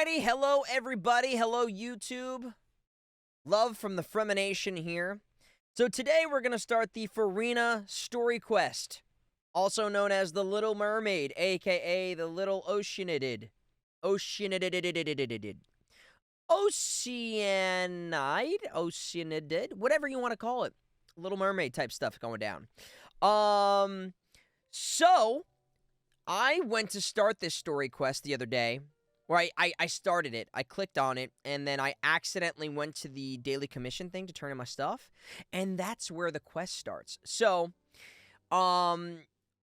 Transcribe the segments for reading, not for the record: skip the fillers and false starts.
Alrighty, hello everybody, hello YouTube. Love from the Fremination here. So today we're going to start the Furina story quest, also known as the Little Mermaid, aka the Little Oceanid. Oceanid, whatever you want to call it. Little Mermaid type stuff going down. So I went to start this story quest the other day. Where I started it, I clicked on it, and then I accidentally went to the daily commission thing to turn in my stuff, and that's where the quest starts. So,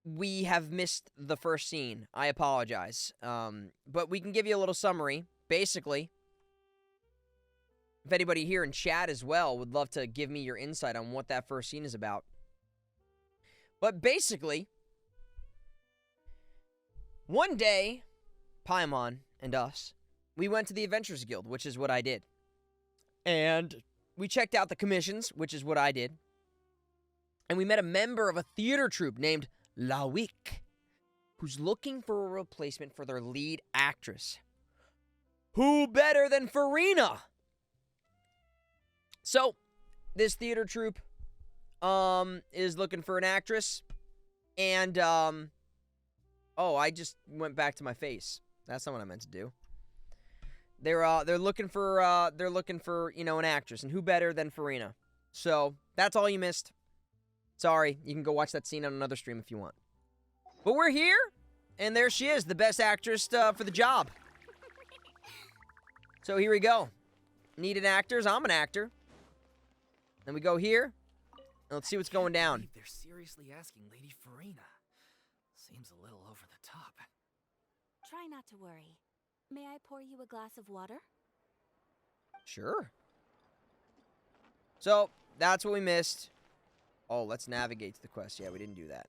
we have missed the first scene. I apologize. But we can give you a little summary. Basically, if anybody here in chat as well would love to give me your insight on what that first scene is about. But basically, one day, Paimon and us, we went to the Adventurers Guild, which is what I did. And we checked out the commissions, which is what I did. And we met a member of a theater troupe named Lawik, who's looking for a replacement for their lead actress. Who better than Furina? So, this theater troupe is looking for an actress. And, oh, I just went back to my face. That's not what I meant to do. They're looking for an actress, and who better than Furina? So that's all you missed. Sorry, you can go watch that scene on another stream if you want. But we're here, and there she is, the best actress for the job. So here we go. Needed actors. I'm an actor. Then we go here, and let's see what's going down. They're seriously asking Lady Furina. Seems a little over the top. Try not to worry. May I pour you a glass of water? Sure. So, that's what we missed. Oh, let's navigate to the quest. Yeah, we didn't do that.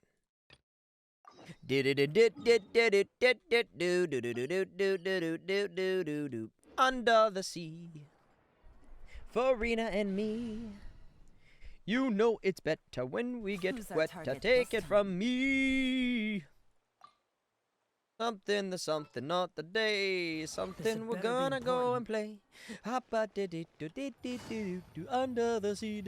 Under the sea, Furina and me. You know it's better when we get wet. Take it from me. Something the something, not the day. Something we're gonna go and play. Under the sea.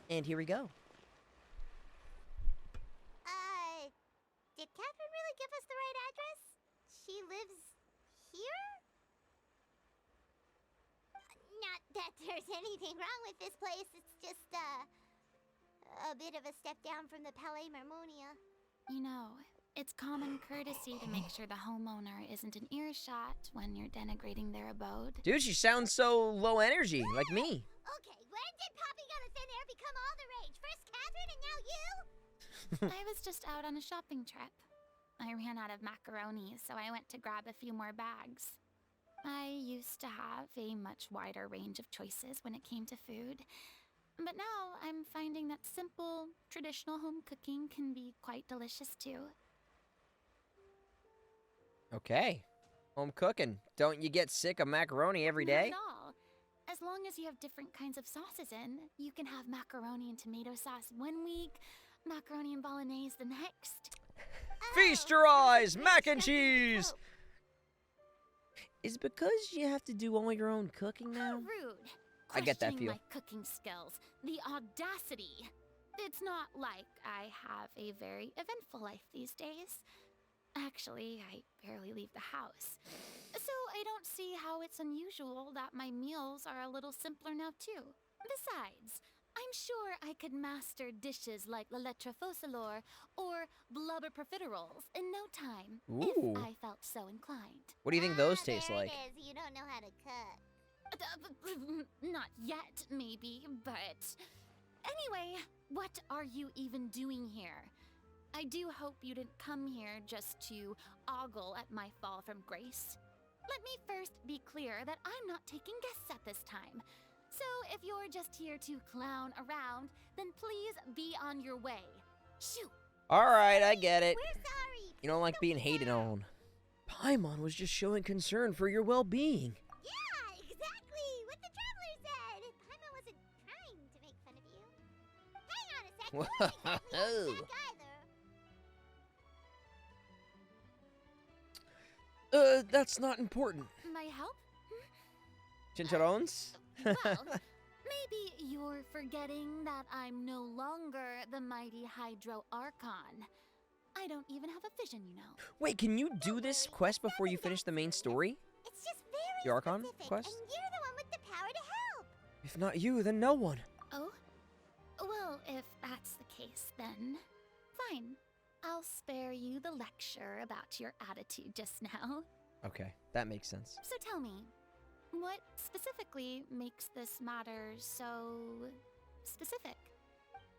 And here we go. Did Catherine really give us the right address? She lives here? Not that there's anything wrong with this place. It's just, a bit of a step down from the Palais Marmonia. You know, it's common courtesy to make sure the homeowner isn't an earshot when you're denigrating their abode. Dude, she sounds so low energy, like me. Okay, when did popping out of thin air become all the rage? First Catherine and now you? I was just out on a shopping trip. I ran out of macaroni, so I went to grab a few more bags. I used to have a much wider range of choices when it came to food. But now I'm finding that simple, traditional home cooking can be quite delicious too. Okay. Home cooking. Don't you get sick of macaroni every day? Not at all. As long as you have different kinds of sauces in, you can have macaroni and tomato sauce one week, macaroni and bolognese the next. Feast your eyes! Mac and cheese! Is it because you have to do all your own cooking now? How rude. I get that Questioning feel. my cooking skills. The audacity. It's not like I have a very eventful life these days. Actually, I barely leave the house. So I don't see how it's unusual that my meals are a little simpler now too. Besides, I'm sure I could master dishes like la lettre faucilor or blubber profiteroles in no time Ooh. if I felt so inclined. What do you think those taste there like? It is. You don't know how to cook. Not yet, maybe, but... Anyway, what are you even doing here? I do hope you didn't come here just to ogle at my fall from grace. Let me first be clear that I'm not taking guests at this time. So if you're just here to clown around, then please be on your way. Shoo! Alright, I get it. We're sorry. You don't like being hated on. Paimon was just showing concern for your well-being. Yeah, exactly what the traveler said. Paimon wasn't trying to make fun of you. Hang on a sec. You don't exactly look back either. That's not important. My help? Chincharones? Well, maybe you're forgetting that I'm no longer the mighty Hydro Archon. I don't even have a vision, you know. Wait, can you do this quest before you finish the main story? It's just very The Archon specific, quest? and you're the one with the power to help. If not you, then no one. Oh? Well, if that's the case, then fine. I'll spare you the lecture about your attitude just now. Okay, that makes sense. So tell me, what specifically makes this matter so specific?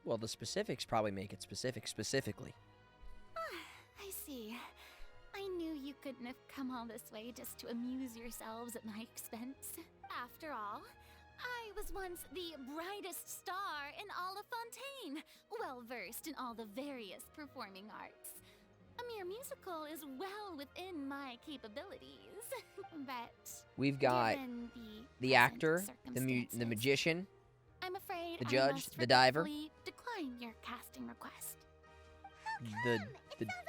Well, the specifics probably make it specifically. I see. I knew you couldn't have come all this way just to amuse yourselves at my expense. After all, I was once the brightest star in all of Fontaine, well versed in all the various performing arts. A mere musical is well within my capabilities, but We've got given the present actor, the circumstances, magician, I'm afraid the I judge, must the diver. regretfully decline your casting request. the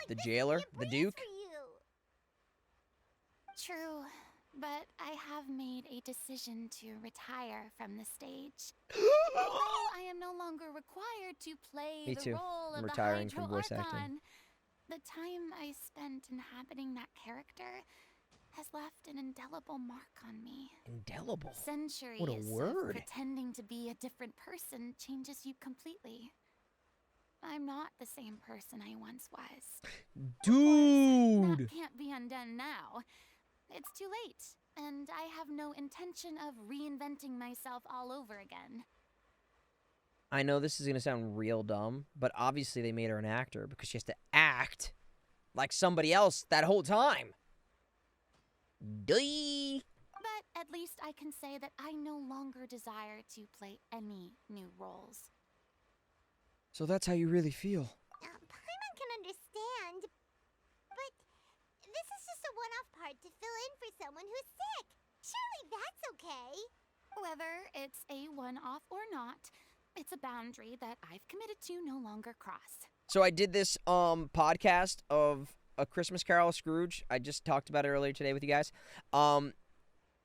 the jailer, the duke. For you. True, but I have made a decision to retire from the stage. I am no longer required to play Me the too. role I'm of retiring the from Hydro voice acting. Archon. The time I spent inhabiting that character has left an indelible mark on me. Indelible. Centuries What a of word. pretending to be a different person changes you completely. I'm not the same person I once was. Dude! That can't be undone now. It's too late, and I have no intention of reinventing myself all over again. I know this is gonna sound real dumb, but obviously they made her an actor because she has to act like somebody else that whole time. Duh. But at least I can say that I no longer desire to play any new roles. So that's how you really feel. Paimon can understand, but this is just a one-off part to fill in for someone who's sick. Surely that's okay. Whether it's a one-off or not, it's a boundary that I've committed to no longer cross. So I did this podcast of A Christmas Carol of Scrooge. I just talked about it earlier today with you guys.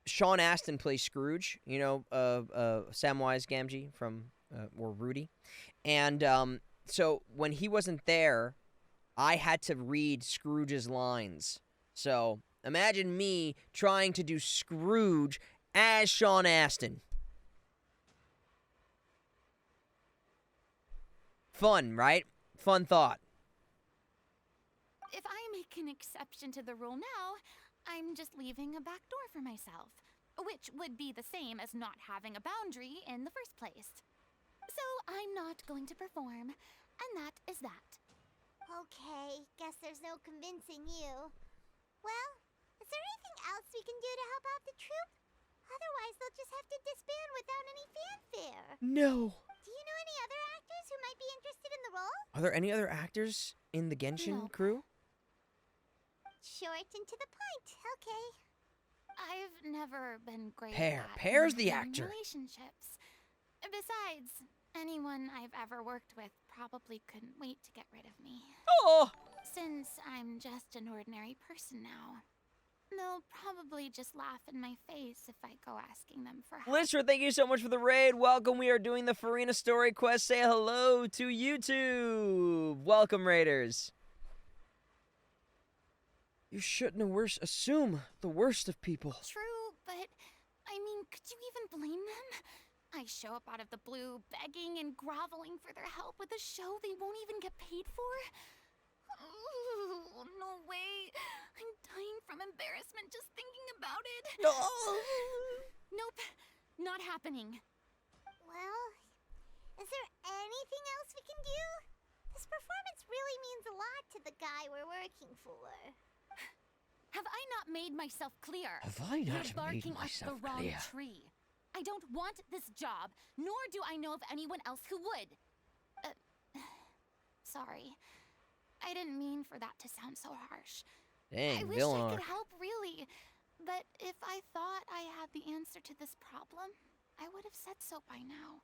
Sean Astin plays Scrooge, you know, Samwise Gamgee from or Rudy. And so when he wasn't there, I had to read Scrooge's lines. So imagine me trying to do Scrooge as Sean Astin. Fun, right? Fun thought. If I make an exception to the rule now, I'm just leaving a back door for myself, which would be the same as not having a boundary in the first place. So I'm not going to perform, and that is that. Okay, guess there's no convincing you. Well, is there anything else we can do to help out the troupe? Otherwise, they'll just have to disband without any fanfare. No. Do you know any other actors who might be interested in the role? Are there any other actors in the Genshin No. crew? Short and to the point. Okay. I've never been great Pear. at Pear's the maintaining actor. relationships. Besides, anyone I've ever worked with probably couldn't wait to get rid of me. Oh! Since I'm just an ordinary person now, they'll probably just laugh in my face if I go asking them for help. Lister, thank you so much for the raid. Welcome. We are doing the Furina story quest. Say hello to YouTube. Welcome, raiders. You shouldn't have assume the worst of people. True, but I mean, could you even blame them? I show up out of the blue, begging and groveling for their help with a show they won't even get paid for? Ooh, no way. I'm dying from embarrassment just thinking about it. No. Nope, not happening. Well, is there anything else we can do? This performance really means a lot to the guy we're working for. Have I not made myself clear? Have I not You're barking made up myself the wrong clear? tree. I don't want this job, nor do I know of anyone else who would. Sorry. I didn't mean for that to sound so harsh. I Dang, wish villain I arc. could help, really. But if I thought I had the answer to this problem, I would have said so by now.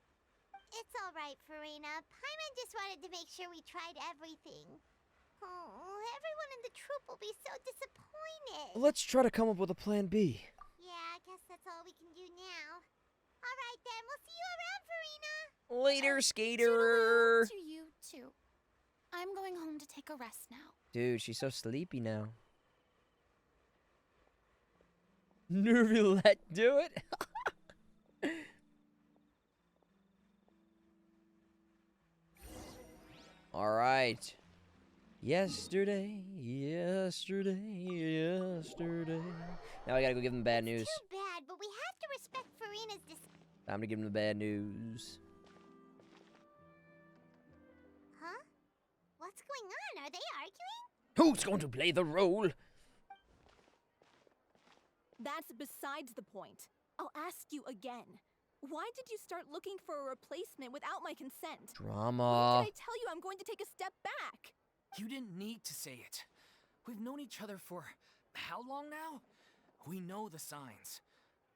It's all right, Furina. Paimon just wanted to make sure we tried everything. Oh, everyone in the Troupe will be so disappointed. Let's try to come up with a plan B. Yeah, I guess that's all we can do now. Alright then, we'll see you around, Furina. Later, skater. To you too. I'm going home to take a rest now. Dude, she's so sleepy now. Nervy, let do it. All right. Yesterday. Now I gotta go give them bad news. Too bad, but we have to respect Furina's Time to give them the bad news. Huh? What's going on? Are they arguing? Who's going to play the role? That's besides the point. I'll ask you again. Why did you start looking for a replacement without my consent? Drama. When did I tell you I'm going to take a step back? You didn't need to say it. We've known each other for how long now? We know the signs.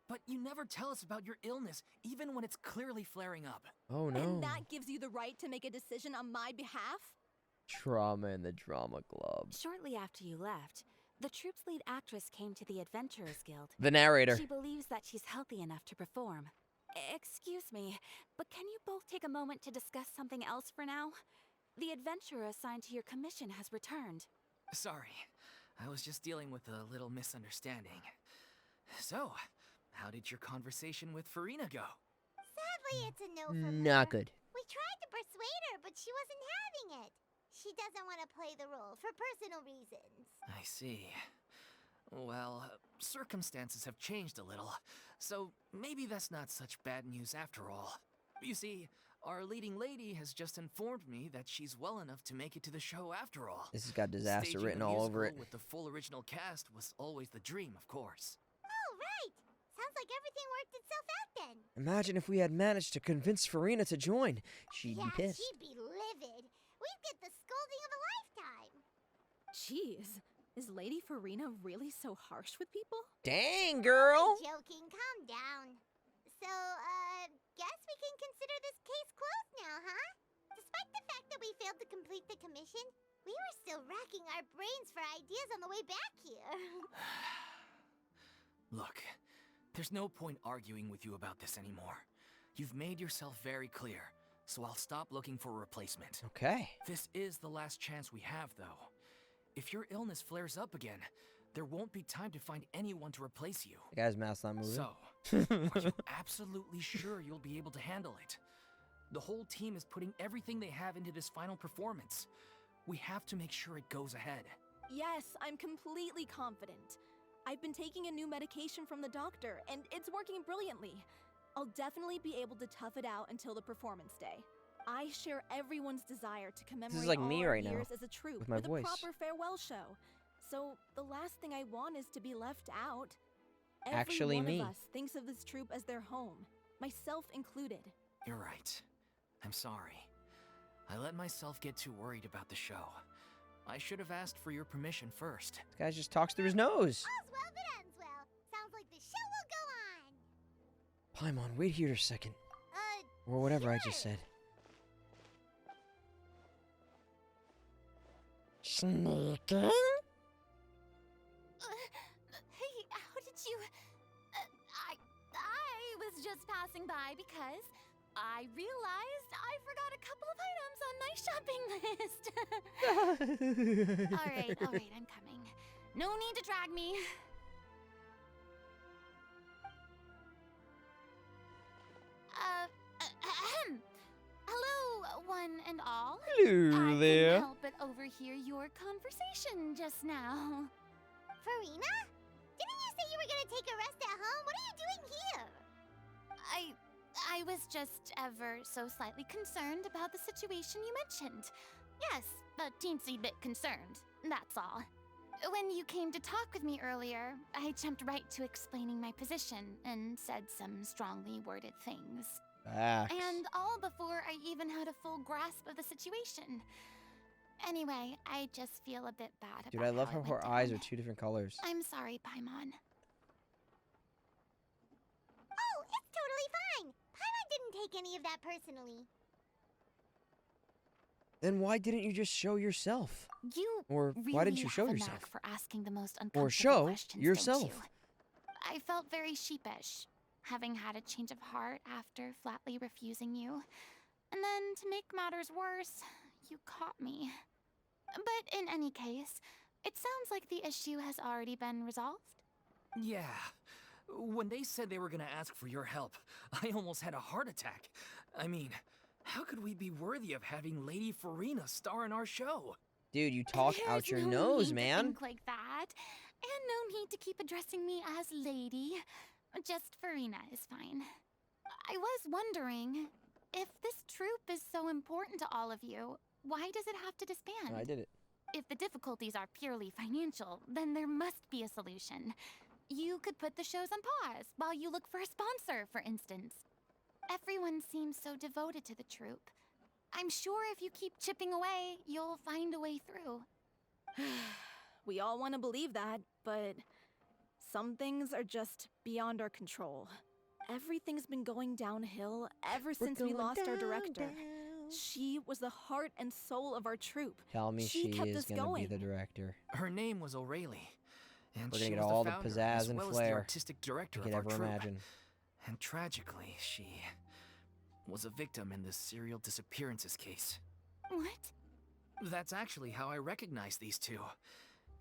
But you never tell us about your illness, even when it's clearly flaring up. Oh no. And that gives you the right to make a decision on my behalf? Trauma in the drama club. Shortly after you left, the troupe's lead actress came to the Adventurers Guild. The narrator. She believes that she's healthy enough to perform. Excuse me, but can you both take a moment to discuss something else for now? The adventurer assigned to your commission has returned. Sorry, I was just dealing with a little misunderstanding. So, how did your conversation with Furina go? Sadly, it's a no from Not her. good. We tried to persuade her, but she wasn't having it. She doesn't want to play the role for personal reasons. I see. Well, circumstances have changed a little, so maybe that's not such bad news after all. You see, our leading lady has just informed me that she's well enough to make it to the show after all. This has got disaster Staging written a all over it. musical with the full original cast was always the dream, of course. Oh, right. Sounds like everything worked itself out then. Imagine if we had managed to convince Furina to join. She'd Yeah, be pissed. she'd be livid. We'd get the scolding of a lifetime. Jeez, is Lady Furina really so harsh with people? Dang, girl. Joking, calm down. So, guess we can consider this case closed now, huh? Despite the fact that we failed to complete the commission, we were still racking our brains for ideas on the way back here. Look, there's no point arguing with you about this anymore. You've made yourself very clear, so I'll stop looking for a replacement. Okay. This is the last chance we have, though. If your illness flares up again, there won't be time to find anyone to replace you. The guy's mouth's not moving. So, are you absolutely sure you'll be able to handle it? The whole team is putting everything they have into this final performance. We have to make sure it goes ahead. Yes, I'm completely confident. I've been taking a new medication from the doctor, and it's working brilliantly. I'll definitely be able to tough it out until the performance day. I share everyone's desire to commemorate like all me our right now, years as a troupe with my voice. a proper farewell show. So the last thing I want is to be left out. Every Actually one me. of us thinks of this troupe as their home, myself included. You're right. I'm sorry. I let myself get too worried about the show. I should have asked for your permission first. This guy just talks through his nose. All's well that ends well. Sounds like the show will go on. Paimon, wait here a second. Or whatever I just said. Sneaking? Hey, how did you... I was just passing by because I realized I forgot a couple of items on my shopping list. Alright, I'm coming. No need to drag me. Hello, one and all. Hello I there. couldn't help but overhear your conversation just now. Furina? Didn't you say you were gonna take a rest at home? What are you doing here? I was just ever so slightly concerned about the situation you mentioned. Yes, a teensy bit concerned, that's all. When you came to talk with me earlier, I jumped right to explaining my position and said some strongly worded things. Facts. And all before I even had a full grasp of the situation. Anyway, I just feel a bit bad Dude, about I love how how it her went eyes down. are two different colors. I'm sorry, Paimon. Oh, it's totally fine. Paimon didn't take any of that personally. Then why didn't you just show yourself? You Or really why didn't you show have a yourself? knack for asking the most uncomfortable Or show questions, yourself? don't you? I felt very sheepish, having had a change of heart after flatly refusing you. And then, to make matters worse, you caught me. But in any case, it sounds like the issue has already been resolved. Yeah. When they said they were gonna ask for your help, I almost had a heart attack. I mean, how could we be worthy of having Lady Furina star in our show? Dude, you talk out your There's no nose, need to man. think like that. And no need to keep addressing me as lady. Just Furina is fine. I was wondering, if this troupe is so important to all of you, why does it have to disband? I did it. If the difficulties are purely financial, then there must be a solution. You could put the shows on pause while you look for a sponsor, for instance. Everyone seems so devoted to the troupe. I'm sure if you keep chipping away, you'll find a way through. We all want to believe that, but some things are just beyond our control. Everything's been going downhill ever since we lost our director. She was the heart and soul of our troupe. Tell me She kept is us gonna going. be the director. Her name was O'Reilly, and We're she gonna get was all the the founder, pizzazz as and well as flair the artistic director you of could our ever troupe. imagine. And tragically, she was a victim in this serial disappearances case. What? That's actually how I recognized these two.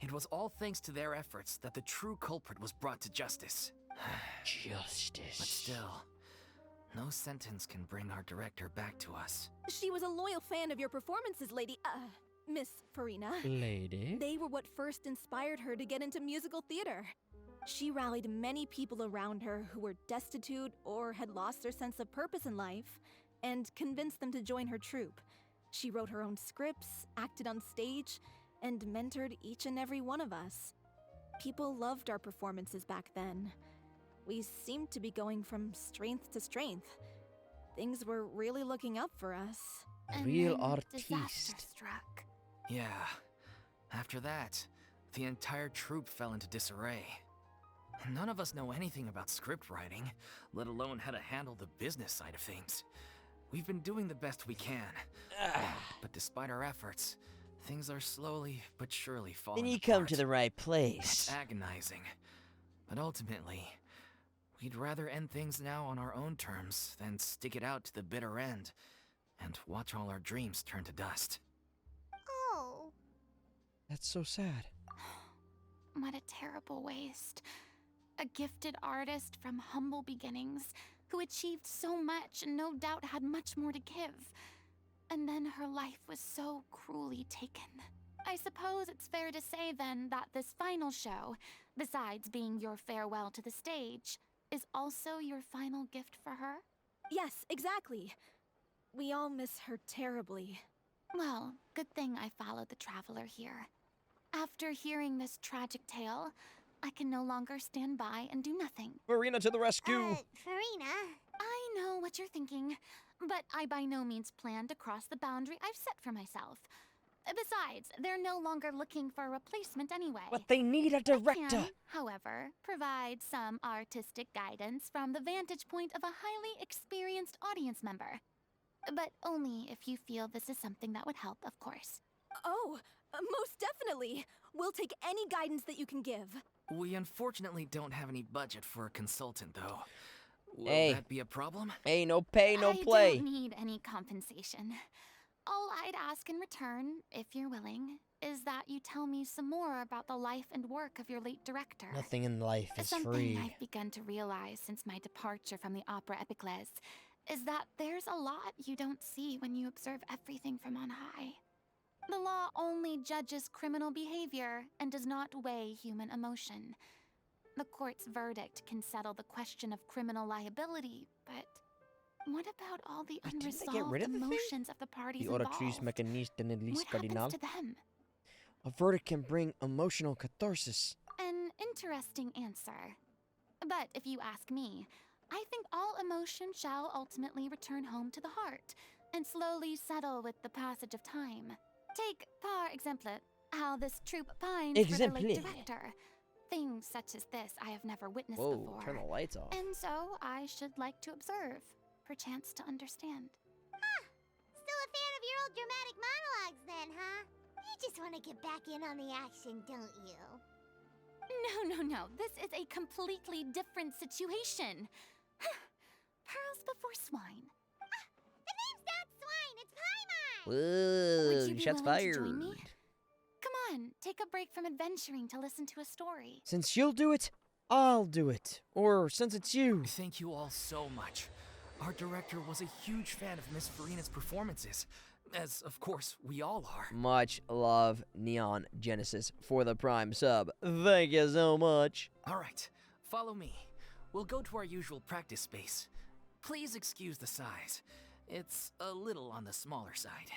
It was all thanks to their efforts that the true culprit was brought to justice. Justice. But still, no sentence can bring our director back to us. She was a loyal fan of your performances, Miss Furina. Lady. They were what first inspired her to get into musical theater. She rallied many people around her who were destitute or had lost their sense of purpose in life, and convinced them to join her troupe. She wrote her own scripts, acted on stage, and mentored each and every one of us. People loved our performances back then. We seemed to be going from strength to strength. Things were really looking up for us. A And real then disaster artiste. struck. Yeah. After that, the entire troupe fell into disarray. None of us know anything about script writing, let alone how to handle the business side of things. We've been doing the best we can. But despite our efforts, things are slowly but surely falling Then you apart. come to the right place. It's agonizing. But ultimately, we'd rather end things now on our own terms than stick it out to the bitter end and watch all our dreams turn to dust. Oh. That's so sad. What a terrible waste. A gifted artist from humble beginnings who achieved so much and no doubt had much more to give. And then her life was so cruelly taken. I suppose it's fair to say then that this final show, besides being your farewell to the stage, is also your final gift for her? Yes, exactly. We all miss her terribly. Well, good thing I followed the traveler here. After hearing this tragic tale, I can no longer stand by and do nothing. Furina to the rescue. Farina. I know what you're thinking, but I by no means plan to cross the boundary I've set for myself. Besides, they're no longer looking for a replacement anyway. But they need a I director. can, however, provide some artistic guidance from the vantage point of a highly experienced audience member. But only if you feel this is something that would help, of course. Oh, most definitely. We'll take any guidance that you can give. We unfortunately don't have any budget for a consultant, though. Will Hey. that be a problem? Hey, no pay, no I play. don't need any compensation. All I'd ask in return, if you're willing, is that you tell me some more about the life and work of your late director. Nothing in life is Something free. I've begun to realize since my departure from the Opera Epicles is that there's a lot you don't see when you observe everything from on high. The law only judges criminal behavior and does not weigh human emotion. The court's verdict can settle the question of criminal liability, but what about all the But didn't they unresolved get rid of the thing? emotions of the parties The oratrice involved? mécaniste de l'Église What happens cardinale. to them? A verdict can bring emotional catharsis. An interesting answer. But if you ask me, I think all emotion shall ultimately return home to the heart and slowly settle with the passage of time. Take, par exemple, how this troupe pines for the late Exemple. director. Things such as this I have never witnessed Whoa, before. turn the lights off. And so I should like to observe, perchance to understand. So if fan of your old dramatic monologues then, huh? You just want to get back in on the action, don't you? No. This is a completely different situation. Pearls before swine. The name's not Swine, it's Paimon! Would you Whoa, be shots willing fired. to join me? Come on, take a break from adventuring to listen to a story. Since you'll do it, I'll do it. Or since it's you. Thank you all so much. Our director was a huge fan of Miss Furina's performances, as of course we all are. Much love, Neon Genesis, for the Prime sub. Thank you so much. All right, follow me. We'll go to our usual practice space. Please excuse the size. It's a little on the smaller side.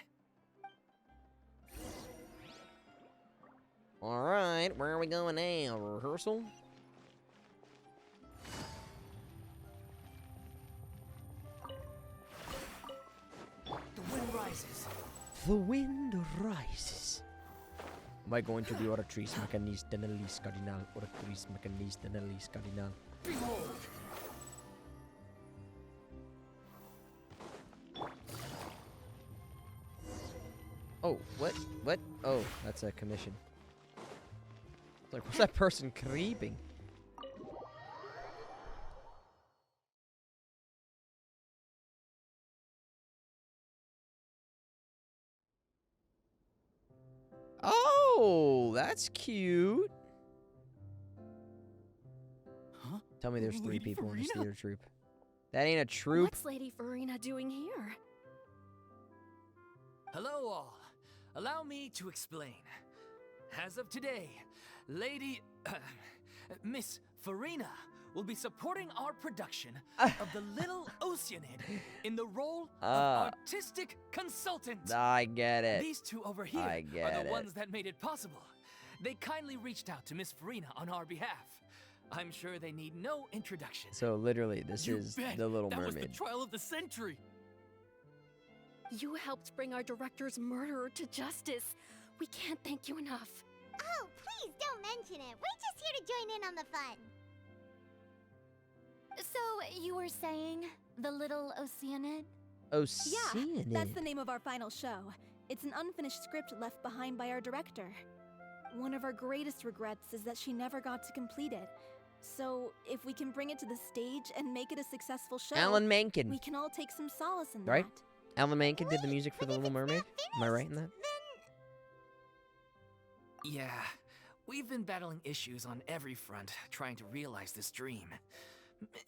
Alright, where are we going now? Rehearsal? The wind rises. The wind rises. Am I going to be oratrice mecaniste nalis cardinal? Oratrice mecaniste nalis cardinal. Behold! Oh, what? What? Oh, that's a commission. It's like, what's that person creeping? Oh, that's cute. Huh? Tell me there's 3 Lady people in this Furina? theater troupe. That ain't a troupe. What's Lady Furina doing here? Hello all. Allow me to explain. As of today, Miss Furina will be supporting our production of The Little Oceanid in the role of artistic consultant. I get it. These two over here I are get the it. ones that made it possible. They kindly reached out to Miss Furina on our behalf. I'm sure they need no introduction. So literally, this You is bet. the Little That was Mermaid. the trial of the century. You helped bring our director's murderer to justice. We can't thank you enough. Oh, please don't mention it. We're just here to join in on the fun. So, you were saying the Little Oceanid? Oceanid. That's the name of our final show. It's an unfinished script left behind by our director. One of our greatest regrets is that she never got to complete it. So, if we can bring it to the stage and make it a successful show, Alan Menken. we can all take some solace in Right? that. Alan Menken did the Wait, music for but The if Little it's Mermaid. not Am I right in that? Yeah, we've been battling issues on every front, trying to realize this dream.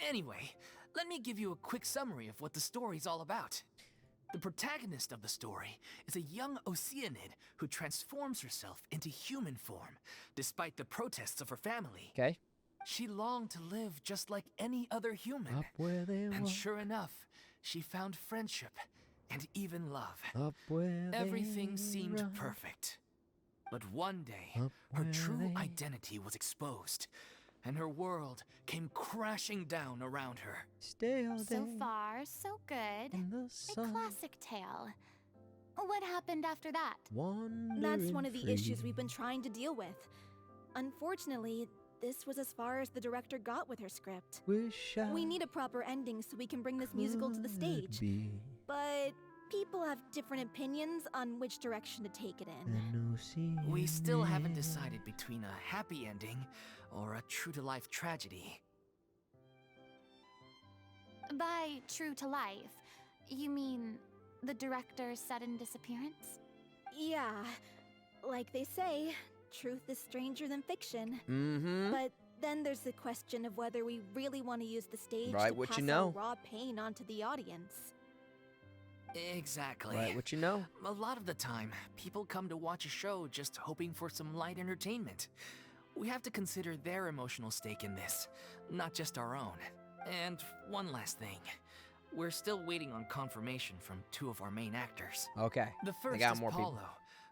Anyway, let me give you a quick summary of what the story's all about. The protagonist of the story is a young Oceanid who transforms herself into human form, despite the protests of her family. Okay. She longed to live just like any other human. Up where they And walk, sure enough, she found friendship and even love. up where Everything they seemed run. perfect. But one day, Up her where true they- identity was exposed, and her world came crashing down around her. Stay all day So far, so good. in the A sun. classic tale. What happened after that? That's one of the wandering issues free. we've been trying to deal with. Unfortunately, this was as far as the director got with her script. Wish I We need a proper ending so we can bring this musical to the could stage. be But people have different opinions on which direction to take it in. an ocean. We still haven't decided between a happy ending or a true-to-life tragedy. By true to life, you mean the director's sudden disappearance? Yeah, like they say, truth is stranger than fiction. Mm-hmm. But then there's the question of whether we really want to use the stage Right, to what pass you know. our raw pain onto the audience. Exactly. Right, what you know? A lot of the time, people come to watch a show just hoping for some light entertainment. We have to consider their emotional stake in this, not just our own. And one last thing. We're still waiting on confirmation from two of our main actors. Okay. The first got is more Paulo, people.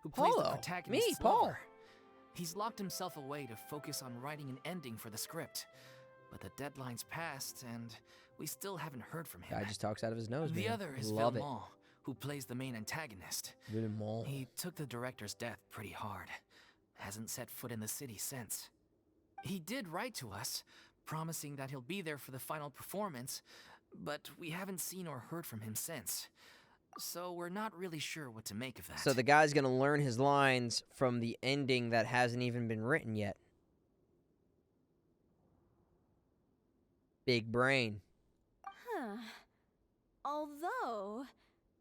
who plays the Paulo? protagonist's Me, Paul. lover. He's locked himself away to focus on writing an ending for the script. But the deadline's passed, and we still haven't heard from him. Guy just talks out of his nose, The man. other is Love Vaimont, who plays the main antagonist. it. Vaimont. He took the director's death pretty hard. Hasn't set foot in the city since. He did write to us, promising that he'll be there for the final performance, but we haven't seen or heard from him since. so we're not really sure what to make of that. So the guy's gonna learn his lines from the ending that hasn't even been written yet. Big brain. Huh. Although,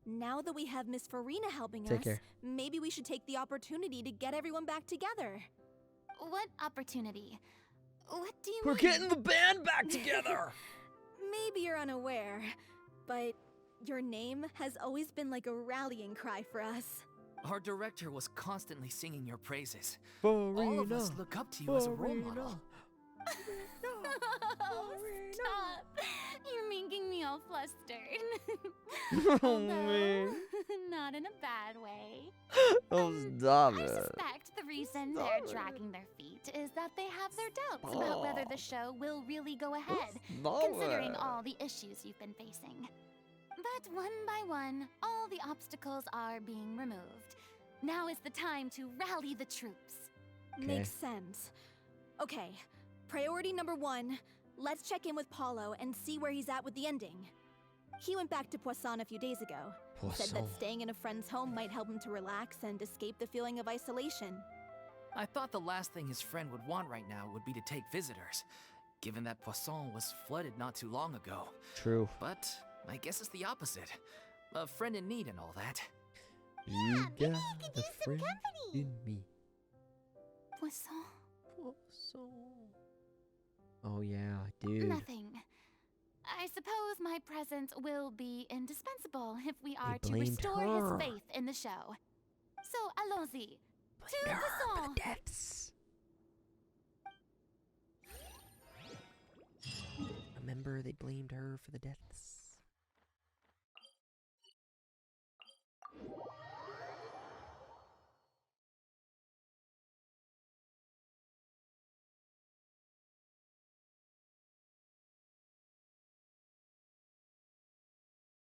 now that we have Miss Furina helping Take us, care. maybe we should take the opportunity to get everyone back together. What opportunity? What do you We're mean? getting the band back together! Maybe you're unaware, but your name has always been like a rallying cry for us. Our director was constantly singing your praises. Furina, All of us look up to you as a role model. Oh, stop! You're making me all flustered. Oh, Although, man. not in a bad way. Oh, stop I it. suspect the reason Stop they're it. dragging their feet is that they have their doubts about whether the show will really go ahead, Stop considering it. all the issues you've been facing. But one by one, all the obstacles are being removed. Now is the time to rally the troops. Okay. Makes sense. Okay, priority number 1, let's check in with Paulo and see where he's at with the ending. He went back to Poisson a few days ago. Said that staying in a friend's home might help him to relax and escape the feeling of isolation. I thought the last thing his friend would want right now would be to take visitors, given that Poisson was flooded not too long ago. True. But I guess it's the opposite. A friend in need and all that. You maybe got you could the use some friend company. in me. Poisson? Oh yeah, dude. Nothing. I suppose my presence will be indispensable if we are to blamed restore her. his faith in the show. So, allons-y. To Blamed her for Poisson! the deaths. Remember, they blamed her for the deaths.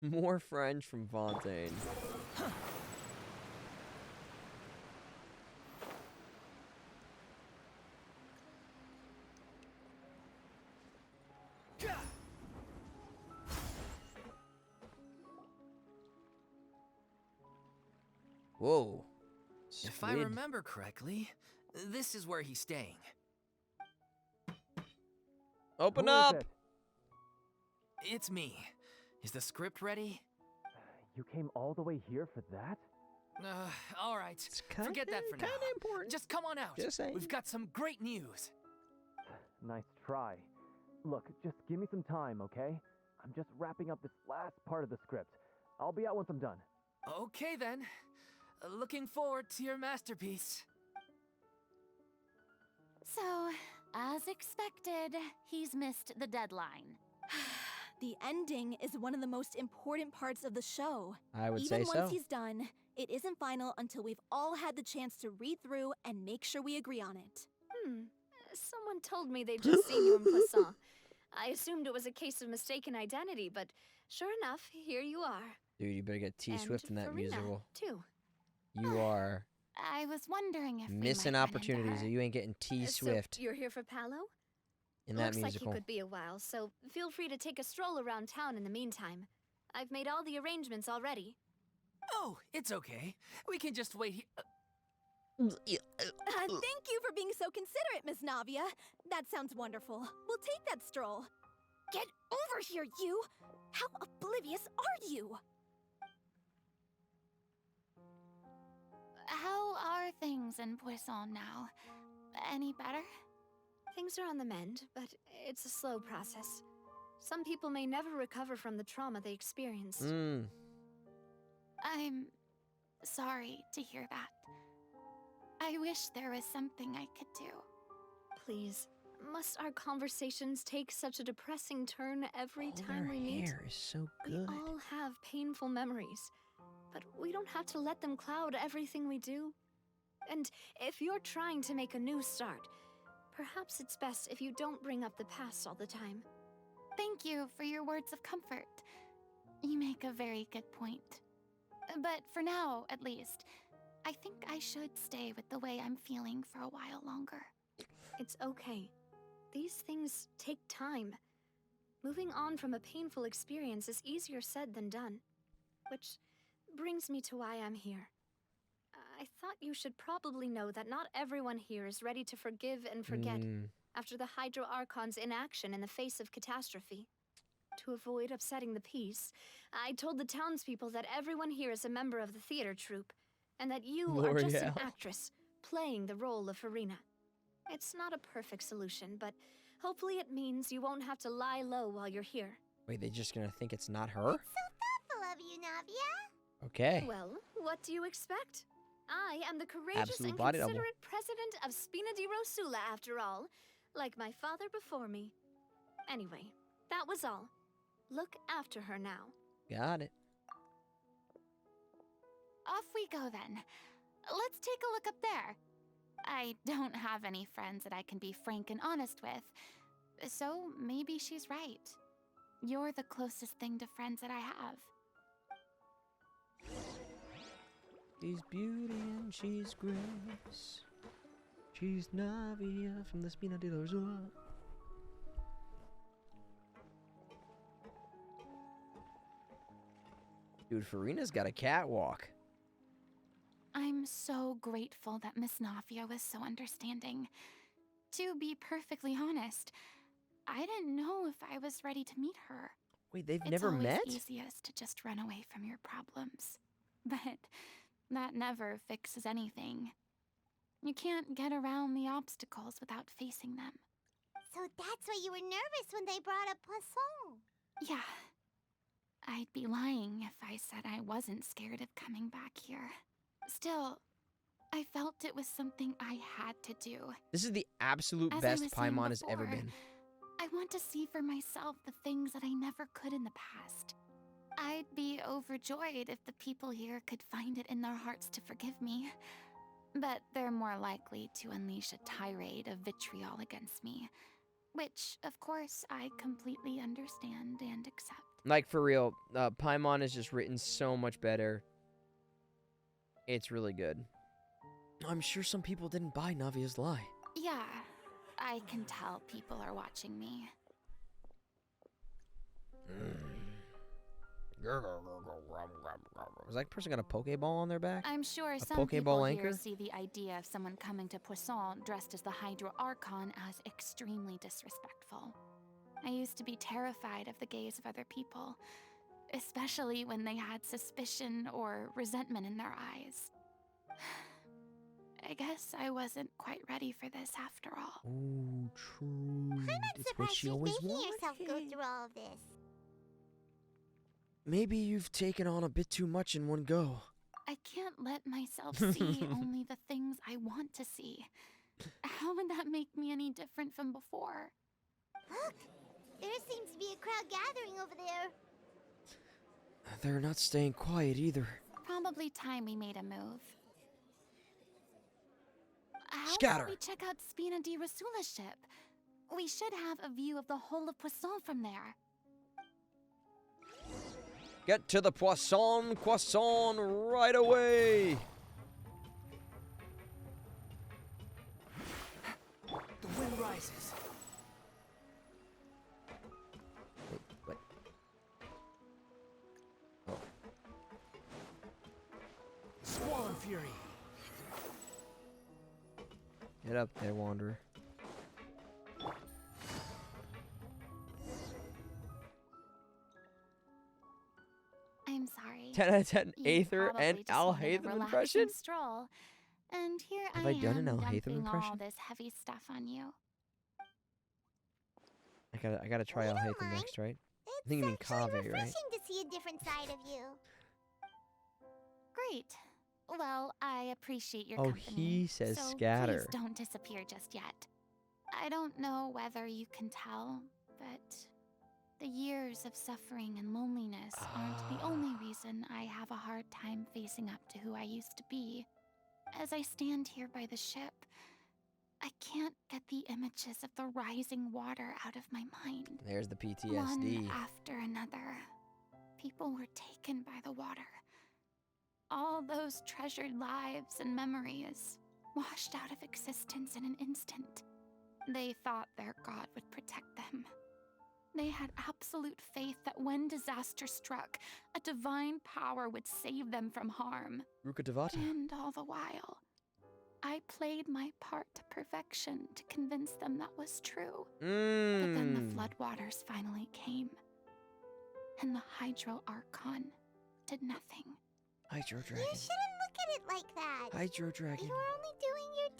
More French from Fontaine. Whoa. If I Squid. remember correctly, this is where he's staying. Open Who is up! it? It's me. Is the script ready? You came all the way here for that? All right. It's kinda, Forget that for now. kinda important. Just come on out. Just saying. We've got some great news. Nice try. Look, just give me some time, okay? I'm just wrapping up this last part of the script. I'll be out once I'm done. Okay then. Looking forward to your masterpiece. So, as expected, he's missed the deadline. The ending is one of the most important parts of the show. I would Even say so. once he's done, it isn't final until we've all had the chance to read through and make sure we agree on it. Someone told me they'd just seen you in Poisson. I assumed it was a case of mistaken identity, but sure enough, here you are. Dude, you better get T And Swift in that Furina, musical. too. You are I was wondering if we missing might run into opportunities. her. You ain't getting T Swift So you're here for Paulo? in that Looks musical. like he could be a while, so feel free to take a stroll around town in the meantime. I've made all the arrangements already. Oh, it's okay. We can just wait here. Thank you for being so considerate, Miss Navia. That sounds wonderful. We'll take that stroll. Get over here, you! How oblivious are you? How are things in Poisson now? Any better? Things are on the mend, but it's a slow process. Some people may never recover from the trauma they experienced. I'm sorry to hear that. I wish there was something I could do. Please, must our conversations take such a depressing turn every time we meet? Hair is so We good. all have painful memories, but we don't have to let them cloud everything we do. And if you're trying to make a new start, perhaps it's best if you don't bring up the past all the time. Thank you for your words of comfort. You make a very good point. But for now, at least, I think I should stay with the way I'm feeling for a while longer. It's okay. These things take time. Moving on from a painful experience is easier said than done. Which brings me to why I'm here. I thought you should probably know that not everyone here is ready to forgive and forget after the Hydro Archon's inaction in the face of catastrophe. To avoid upsetting the peace, I told the townspeople that everyone here is a member of the theater troupe, and that you are just an actress playing the role of Furina. It's not a perfect solution, but hopefully it means you won't have to lie low while you're here. Wait, they just gonna think it's not her? It's so thoughtful of you, Navia. Okay. Well, what do you expect? I am the courageous Absolute and body double. considerate president of Spina di Rosula, after all, like my father before me. Anyway, that was all. Look after her now. Got it. Off we go then. Let's take a look up there. I don't have any friends that I can be frank and honest with, so maybe she's right. You're the closest thing to friends that I have. She's beauty and she's grace. She's Navia from the Spina di Rosula. Dude, Furina's got a catwalk. I'm so grateful that Miss Navia was so understanding. To be perfectly honest, I didn't know if I was ready to meet her. Wait, they've never met? It's always easiest to just run away from your problems. But that never fixes anything. You can't get around the obstacles without facing them. So that's why you were nervous when they brought up Poisson. Yeah. I'd be lying if I said I wasn't scared of coming back here. Still, I felt it was something I had to do. This is the absolute As I best was saying Paimon has ever before, been. I want to see for myself the things that I never could in the past. I'd be overjoyed if the people here could find it in their hearts to forgive me. But they're more likely to unleash a tirade of vitriol against me. Which, of course, I completely understand and accept. Like, for real, Paimon is just written so much better. It's really good. I'm sure some people didn't buy Navia's lie. Yeah, I can tell people are watching me. Was that person got a Pokeball on their back? I'm sure some Pokeball people anchor? here see the idea of someone coming to Poisson dressed as the Hydro Archon as extremely disrespectful. I used to be terrified of the gaze of other people, especially when they had suspicion or resentment in their eyes. I guess I wasn't quite ready for this after all. Oh, true. I'm not It's what surprised she you're always making yourself go wanted. through all of this. Maybe you've taken on a bit too much in one go. I can't let myself see only the things I want to see. How would that make me any different from before? Look! There seems to be a crowd gathering over there. They're not staying quiet either. Probably time we made a move. How Scatter. about we check out Spina di Rosula's ship? We should have a view of the whole of Poisson from there. Get to the Poisson Croissant right away! The wind rises. Wait, what? Oh. Squall Fury. Get up there, Wanderer. I'm sorry. 10 out of 10 You Aether probably and just Al wanted a Hatham relaxing impression? Stroll, and here Have I I done am an Al Hatham dumping all impression? this heavy stuff on you. I gotta try We Al don't Hatham mind. next, right? It's think you mean actually Kaveh, right? refreshing to see a different side of you. Great. Well, I appreciate your Oh, company. he says so scatter. Please don't disappear just yet. I don't know whether you can tell, but the years of suffering and loneliness aren't the only reason I have a hard time facing up to who I used to be. As I stand here by the ship, I can't get the images of the rising water out of my mind. There's the One PTSD. after another, people were taken by the water. All those treasured lives and memories washed out of existence in an instant. They thought their god would protect them. They had absolute faith that when disaster struck, a divine power would save them from harm. Ruka Devata. And all the while, I played my part to perfection to convince them that was true. But then the floodwaters finally came, and the Hydro Archon did nothing. Hydro You Dragon. shouldn't look at it like that. Hydro Dragon. You were only doing your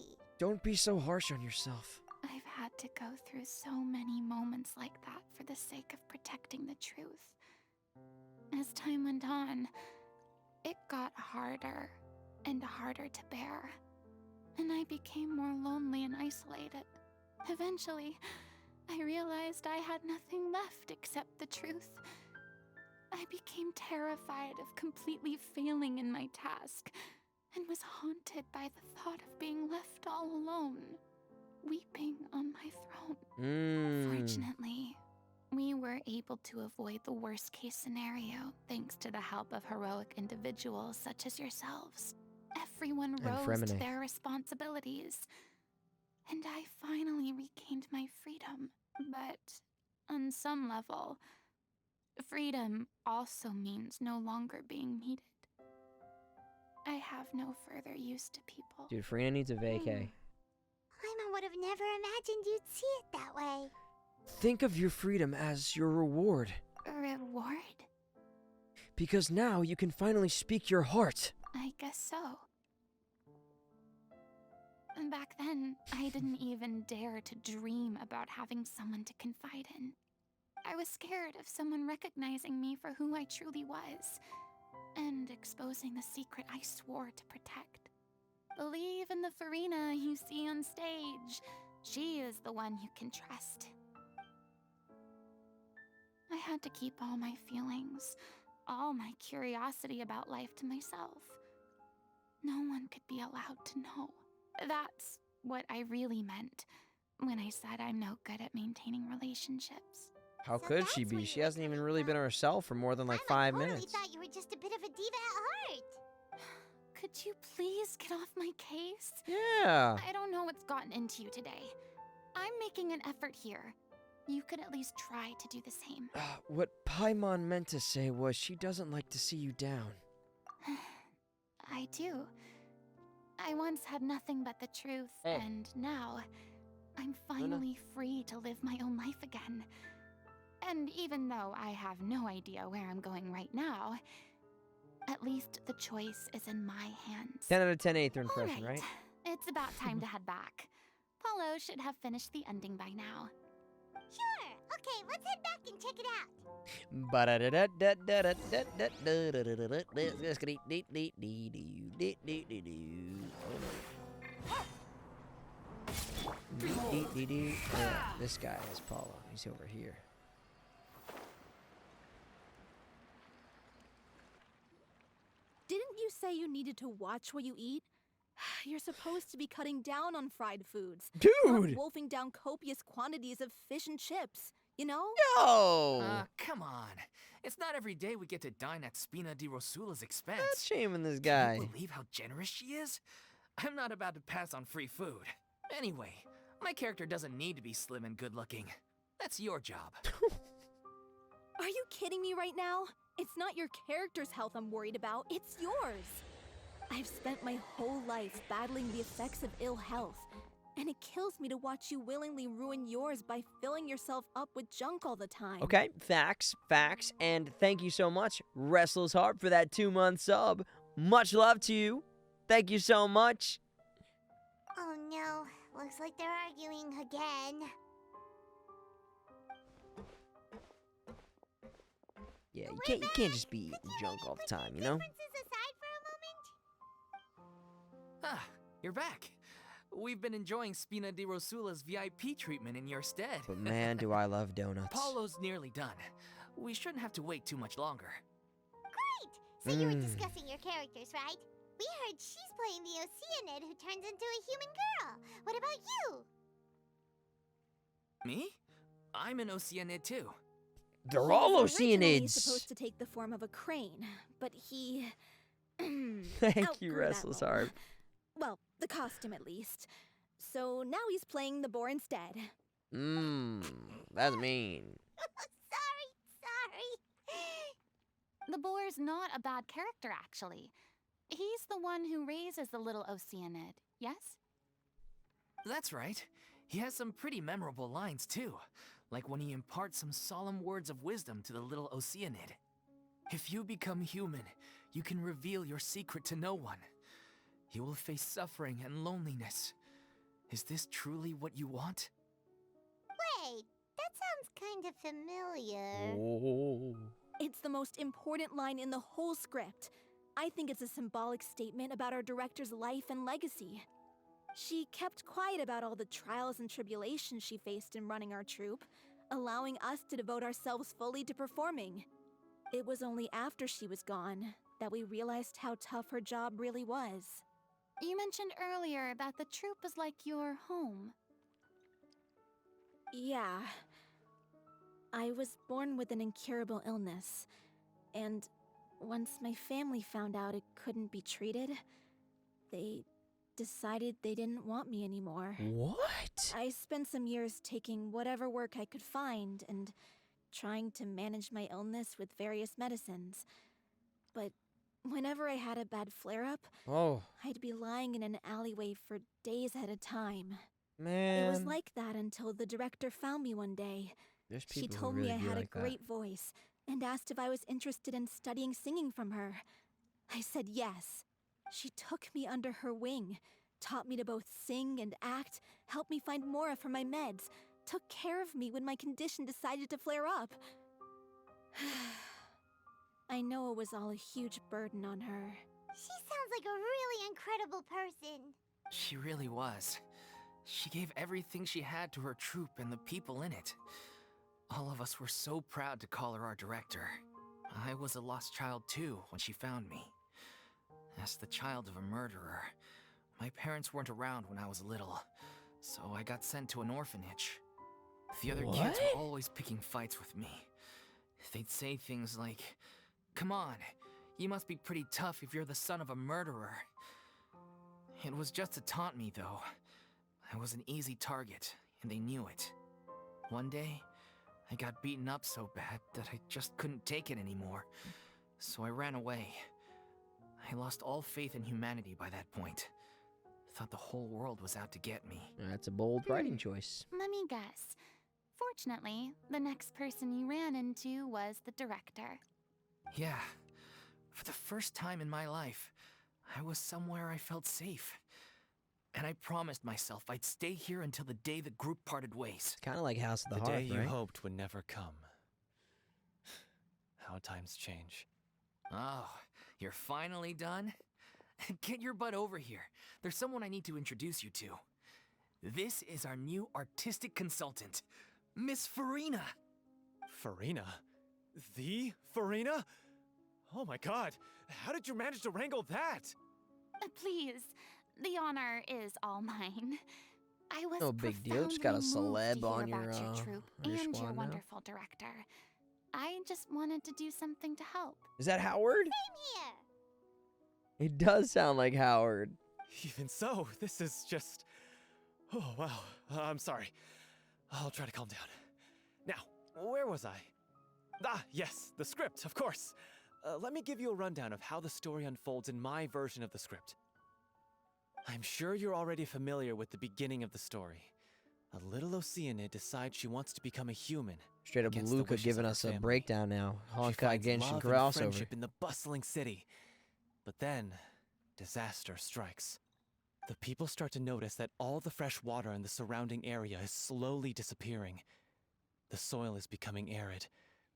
duty. Don't be so harsh on yourself. I've had to go through so many moments like that for the sake of protecting the truth. As time went on, it got harder and harder to bear, and I became more lonely and isolated. Eventually, I realized I had nothing left except the truth. I became terrified of completely failing in my task, and was haunted by the thought of being left all alone, weeping on my throne. Fortunately, we were able to avoid the worst-case scenario thanks to the help of heroic individuals such as yourselves. Everyone rose to Freminet. their responsibilities, and I finally regained my freedom. But on some level, freedom also means no longer being needed. I have no further use to people. Dude, Furina needs a vacay. Paimon would have never imagined you'd see it that way. Think of your freedom as your reward. A reward? Because now you can finally speak your heart. I guess so. And back then, I didn't even dare to dream about having someone to confide in. I was scared of someone recognizing me for who I truly was, and exposing the secret I swore to protect. Believe in the Furina you see on stage. She is the one you can trust. I had to keep all my feelings, all my curiosity about life to myself. No one could be allowed to know. That's what I really meant when I said I'm no good at maintaining relationships. How So could that's she where be? you She were hasn't even coming really been from. herself for more than like Paimon 5 totally minutes. thought you were just a bit of a diva at heart. Could you please get off my case? Yeah. I don't know what's gotten into you today. I'm making an effort here. You could at least try to do the same. What Paimon meant to say was she doesn't like to see you down. I do. I once had nothing but the truth, Hey. and now I'm finally free to live my own life again. And even though I have no idea where I'm going right now, at least the choice is in my hands. 10 out of 10 Aether impression, All right? It's about time to head back. Paulo should have finished the ending by now. Sure. Okay, let's head back and check it out. This guy is Paulo. He's over here. Didn't you say you needed to watch what you eat? You're supposed to be cutting down on fried foods. Not Dude! wolfing down copious quantities of fish and chips, you know? Yo! Come on. It's not every day we get to dine at Spina di Rosula's expense. That's shaming this Can guy. you believe how generous she is? I'm not about to pass on free food. Anyway, my character doesn't need to be slim and good-looking. That's your job. Are you kidding me right now? It's not your character's health I'm worried about, it's yours. I've spent my whole life battling the effects of ill health, and it kills me to watch you willingly ruin yours by filling yourself up with junk all the time. Okay, facts, and thank you so much, Restless Heart, for that 2-month sub. Much love to you. Thank you so much. Oh no, looks like they're arguing again. Yeah, you We're can't just back. be eating Could you junk maybe all the put time, your you know? differences aside for a moment? Ah, you're back. We've been enjoying Spina di Rosula's VIP treatment in your stead. But man, do I love donuts. Paulo's nearly done. We shouldn't have to wait too much longer. Great! So you were discussing your characters, right? We heard she's playing the Oceanid who turns into a human girl. What about you? Me? I'm an Oceanid too. They're all Originally Oceanids. supposed to take the form of a crane, but he... Thank you, outgrew that Restless role. Heart. Well, the costume at least. So now he's playing the boar instead. That's mean. Sorry. The boar's not a bad character, actually. He's the one who raises the little Oceanid, yes? That's right. He has some pretty memorable lines, too. Like when he imparts some solemn words of wisdom to the little Oceanid. If you become human, you can reveal your secret to no one. You will face suffering and loneliness. Is this truly what you want? Wait, that sounds kind of familiar. Oh. It's the most important line in the whole script. I think it's a symbolic statement about our director's life and legacy. She kept quiet about all the trials and tribulations she faced in running our troupe, allowing us to devote ourselves fully to performing. It was only after she was gone that we realized how tough her job really was. You mentioned earlier that the troupe is like your home. Yeah. I was born with an incurable illness, and once my family found out it couldn't be treated, they decided they didn't want me anymore. What? I spent some years taking whatever work I could find and trying to manage my illness with various medicines. But whenever I had a bad flare-up, Oh, I'd be lying in an alleyway for days at a time. man. It was like that until the director found me one day. There's She people who told really me I be had like a great voice and asked if I was interested in studying singing from her. I said yes. She took me under her wing, taught me to both sing and act, helped me find Mora for my meds, took care of me when my condition decided to flare up. I know it was all a huge burden on her. She sounds like a really incredible person. She really was. She gave everything she had to her troupe and the people in it. All of us were so proud to call her our director. I was a lost child too when she found me. As the child of a murderer, my parents weren't around when I was little, so I got sent to an orphanage. The other kids were always picking fights with me. They'd say things like, "Come on, you must be pretty tough if you're the son of a murderer." It was just to taunt me, though. I was an easy target, and they knew it. One day, I got beaten up so bad that I just couldn't take it anymore, so I ran away. I lost all faith in humanity by that point. Thought the whole world was out to get me. That's a bold writing choice. Let me guess. Fortunately, the next person you ran into was the director. Yeah, for the first time in my life, I was somewhere I felt safe. And I promised myself I'd stay here until the day the group parted ways. Kind of like House of the The Hearth, day you right? hoped would never come. How times change. Oh, you're finally done? Get your butt over here. There's someone I need to introduce you to. This is our new artistic consultant, Miss Furina. Furina? The Furina? Oh my god, how did you manage to wrangle that? Please, the honor is all mine. I was No big deal, just got a profoundly moved celeb to hear on your, about your troupe on your and squad your now. wonderful director. I just wanted to do something to help. Is that Howard? Here. It does sound like Howard. Even so, this is just... Oh, wow. I'm sorry. I'll try to calm down. Now, where was I? Ah, yes, the script, of course. Let me give you a rundown of how the story unfolds in my version of the script. I'm sure you're already familiar with the beginning of the story. A little Oceanid decides she wants to become a human. Straight up against the Luca wishes giving of her us a family. breakdown now. She Honkai finds Genshin love and crossover. friendship in the bustling city. But then, disaster strikes. The people start to notice that all the fresh water in the surrounding area is slowly disappearing. The soil is becoming arid,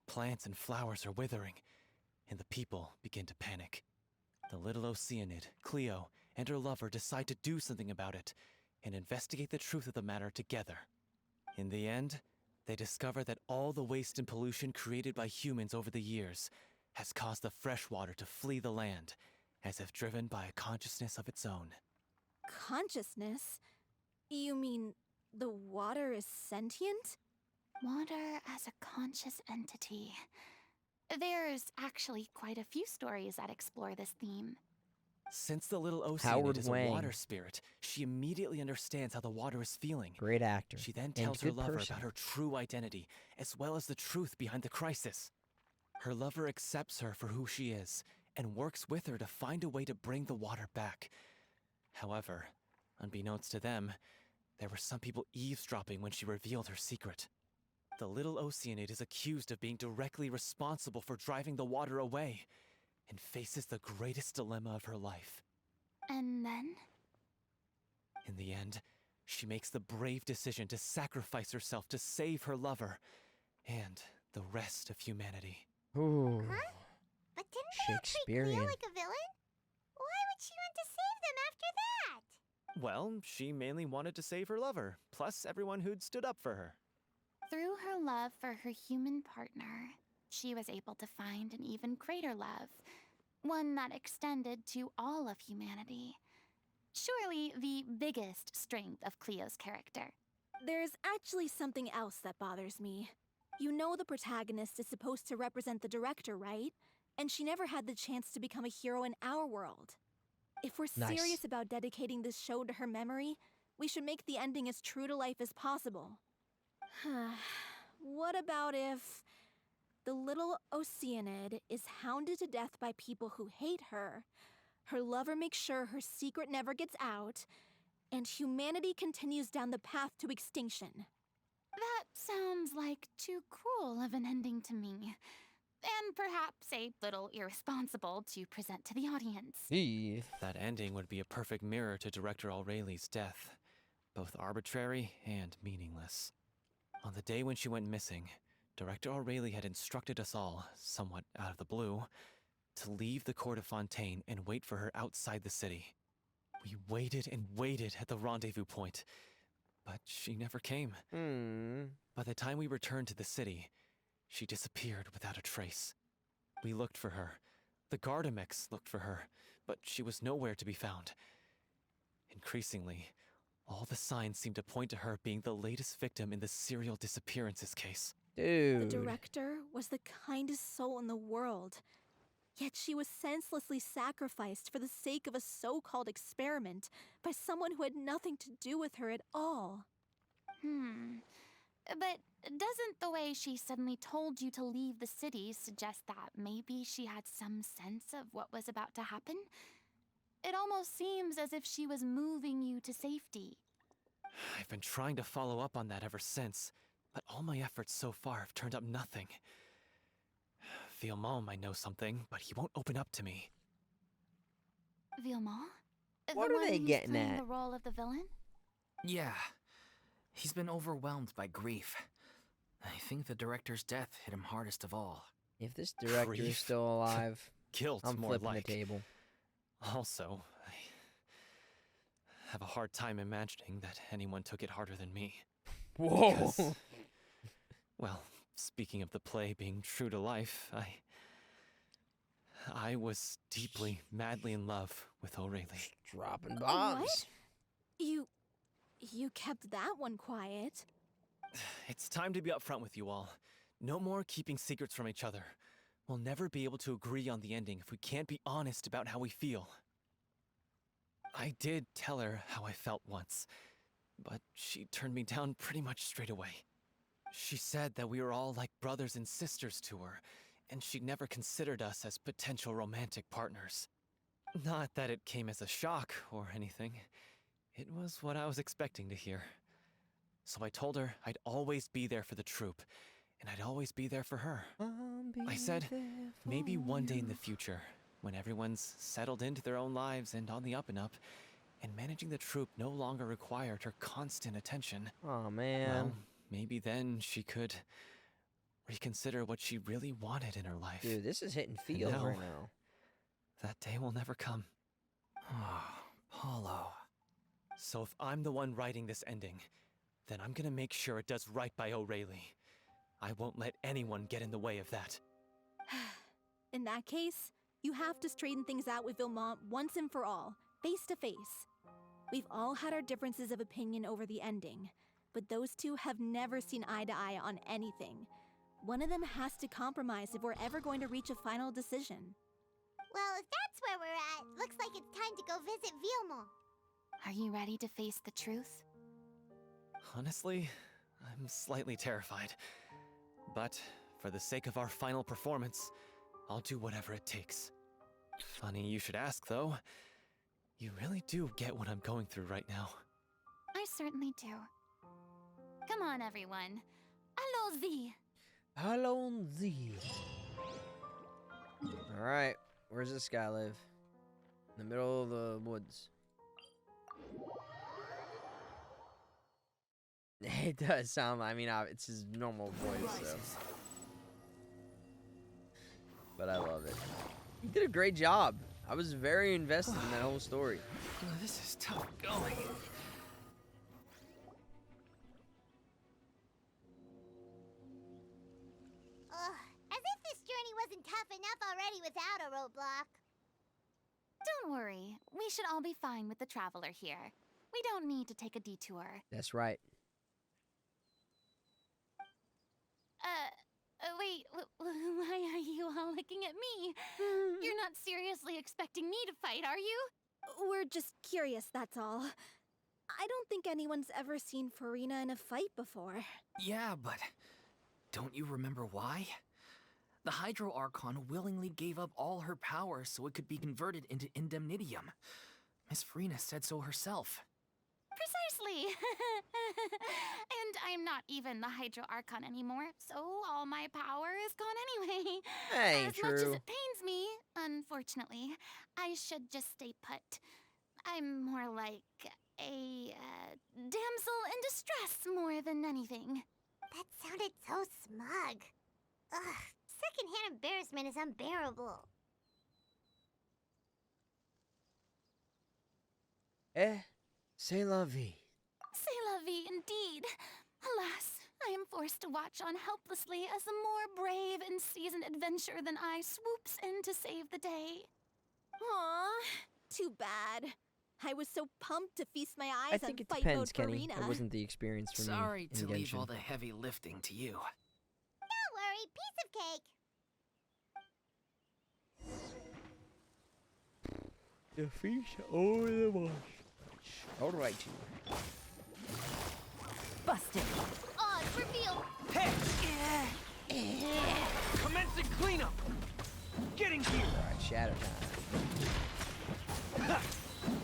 plants and flowers are withering, and the people begin to panic. The little Oceanid, Cleo, and her lover decide to do something about it, and investigate the truth of the matter together. In the end, they discover that all the waste and pollution created by humans over the years has caused the fresh water to flee the land, as if driven by a consciousness of its own. Consciousness? You mean the water is sentient? Water as a conscious entity. There's actually quite a few stories that explore this theme. Since the little Howard Oceanid is Wang. a water spirit, she immediately understands how the water is feeling. Great actor. She then and tells her good lover person. about her true identity, as well as the truth behind the crisis. Her lover accepts her for who she is, and works with her to find a way to bring the water back. However, unbeknownst to them, there were some people eavesdropping when she revealed her secret. The little Oceanid is accused of being directly responsible for driving the water away, and faces the greatest dilemma of her life. And then? In the end, she makes the brave decision to sacrifice herself to save her lover, and the rest of humanity. Ooh. Huh? But didn't they all treat Cleo Shakespearean. like a villain? Why would she want to save them after that? Well, she mainly wanted to save her lover, plus everyone who'd stood up for her. Through her love for her human partner, she was able to find an even greater love, one that extended to all of humanity. Surely the biggest strength of Cleo's character. There's actually something else that bothers me. You know the protagonist is supposed to represent the director, right? And she never had the chance to become a hero in our world. If we're Nice. serious about dedicating this show to her memory, we should make the ending as true to life as possible. What about if the little Oceanid is hounded to death by people who hate her, her lover makes sure her secret never gets out, and humanity continues down the path to extinction? That sounds like too cruel of an ending to me. And perhaps a little irresponsible to present to the audience. That ending would be a perfect mirror to Director Aureli's death, both arbitrary and meaningless. On the day when she went missing, Director Aurelie had instructed us all, somewhat out of the blue, to leave the court of Fontaine and wait for her outside the city. We waited and waited at the rendezvous point, but she never came. By the time we returned to the city, she disappeared without a trace. We looked for her. The Gardamex looked for her, but she was nowhere to be found. Increasingly, all the signs seemed to point to her being the latest victim in the serial disappearances case. Dude. The director was the kindest soul in the world, yet she was senselessly sacrificed for the sake of a so-called experiment by someone who had nothing to do with her at all. But doesn't the way she suddenly told you to leave the city suggest that maybe she had some sense of what was about to happen? It almost seems as if she was moving you to safety. I've been trying to follow up on that ever since, but all my efforts so far have turned up nothing. Vaimont might know something, but he won't open up to me. Vaimont? What The are one they who's getting playing at? the role of the villain? Yeah. He's been overwhelmed by grief. I think the director's death hit him hardest of all. If this director is Grief. still alive, Guilt, I'm more flipping like. the table. Also, I have a hard time imagining that anyone took it harder than me. Whoa. Because, well, speaking of the play being true to life, I was deeply, madly in love with Aurelie. Dropping bombs. What? You kept that one quiet. It's time to be upfront with you all. No more keeping secrets from each other. We'll never be able to agree on the ending if we can't be honest about how we feel. I did tell her how I felt once, but she turned me down pretty much straight away. She said that we were all like brothers and sisters to her, and she'd never considered us as potential romantic partners. Not that it came as a shock or anything. It was what I was expecting to hear. So I told her I'd always be there for the troupe, and I'd always be there for her. I said, maybe one day in the future, when everyone's settled into their own lives and on the up and up, and managing the troupe no longer required her constant attention. Oh man. Well, maybe then she could reconsider what she really wanted in her life. Dude, this is hitting field No. right now. That day will never come. Paulo. So if I'm the one writing this ending, then I'm gonna make sure it does right by Aurelie. I won't let anyone get in the way of that. In that case, you have to straighten things out with Vaimont once and for all, face to face. We've all had our differences of opinion over the ending, but those two have never seen eye to eye on anything. One of them has to compromise if we're ever going to reach a final decision. Well, if that's where we're at, looks like it's time to go visit Vaimont. Are you ready to face the truth? Honestly, I'm slightly terrified. But for the sake of our final performance, I'll do whatever it takes. Funny you should ask, though. You really do get what I'm going through right now. I certainly do. Come on, everyone. Allons-y! Allons-y. Alright, where's this guy live? In the middle of the woods. It does sound, I mean, it's his normal voice, so. But I love it. He did a great job. I was very invested in that whole story. This is tough going. Ugh, as if this journey wasn't tough enough already without a roadblock. Don't worry. We should all be fine with the traveler here. We don't need to take a detour. That's right. Wait, why are you all looking at me? You're not seriously expecting me to fight, are you? We're just curious, that's all. I don't think anyone's ever seen Furina in a fight before. Yeah, but don't you remember why? The Hydro Archon willingly gave up all her power so it could be converted into indemnitium. Miss Freminet said so herself. Precisely! And I'm not even the Hydro Archon anymore, so all my power is gone anyway. That ain't As much as true. it pains me, unfortunately, I should just stay put. I'm more like a damsel in distress more than anything. That sounded so smug. Ugh, secondhand embarrassment is unbearable. C'est la vie. C'est la vie indeed. Alas, I am forced to watch on helplessly as a more brave and seasoned adventurer than I swoops in to save the day. Aw, too bad. I was so pumped to feast my I eyes on think it fight depends, mode Kenny. Furina. It wasn't the experience for Sorry me to in leave Genshin. all the heavy lifting to you. Don't worry, piece of cake. The fish over the wash. All right. Busted. Odds reveal. Hey! Commencing cleanup! Getting here! All right, shadow time.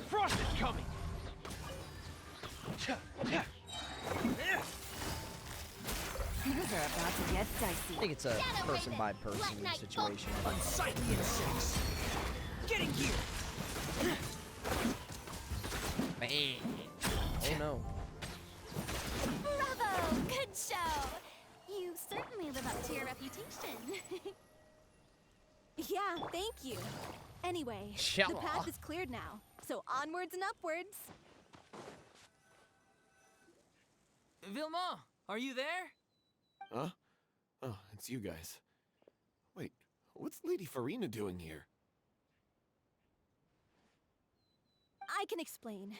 Frost is coming! Things are about to get I dicey. think it's a Shadow person by Raven, person Black Knight, situation. Unsightly insects! Getting here! Bang. Oh no. Bravo! Good show! You certainly live up to your reputation. Yeah, thank you. Anyway, the Shallow. path is cleared now, so onwards and upwards. Vaimont, are you there? Huh? Oh, it's you guys. Wait, what's Lady Furina doing here? I can explain.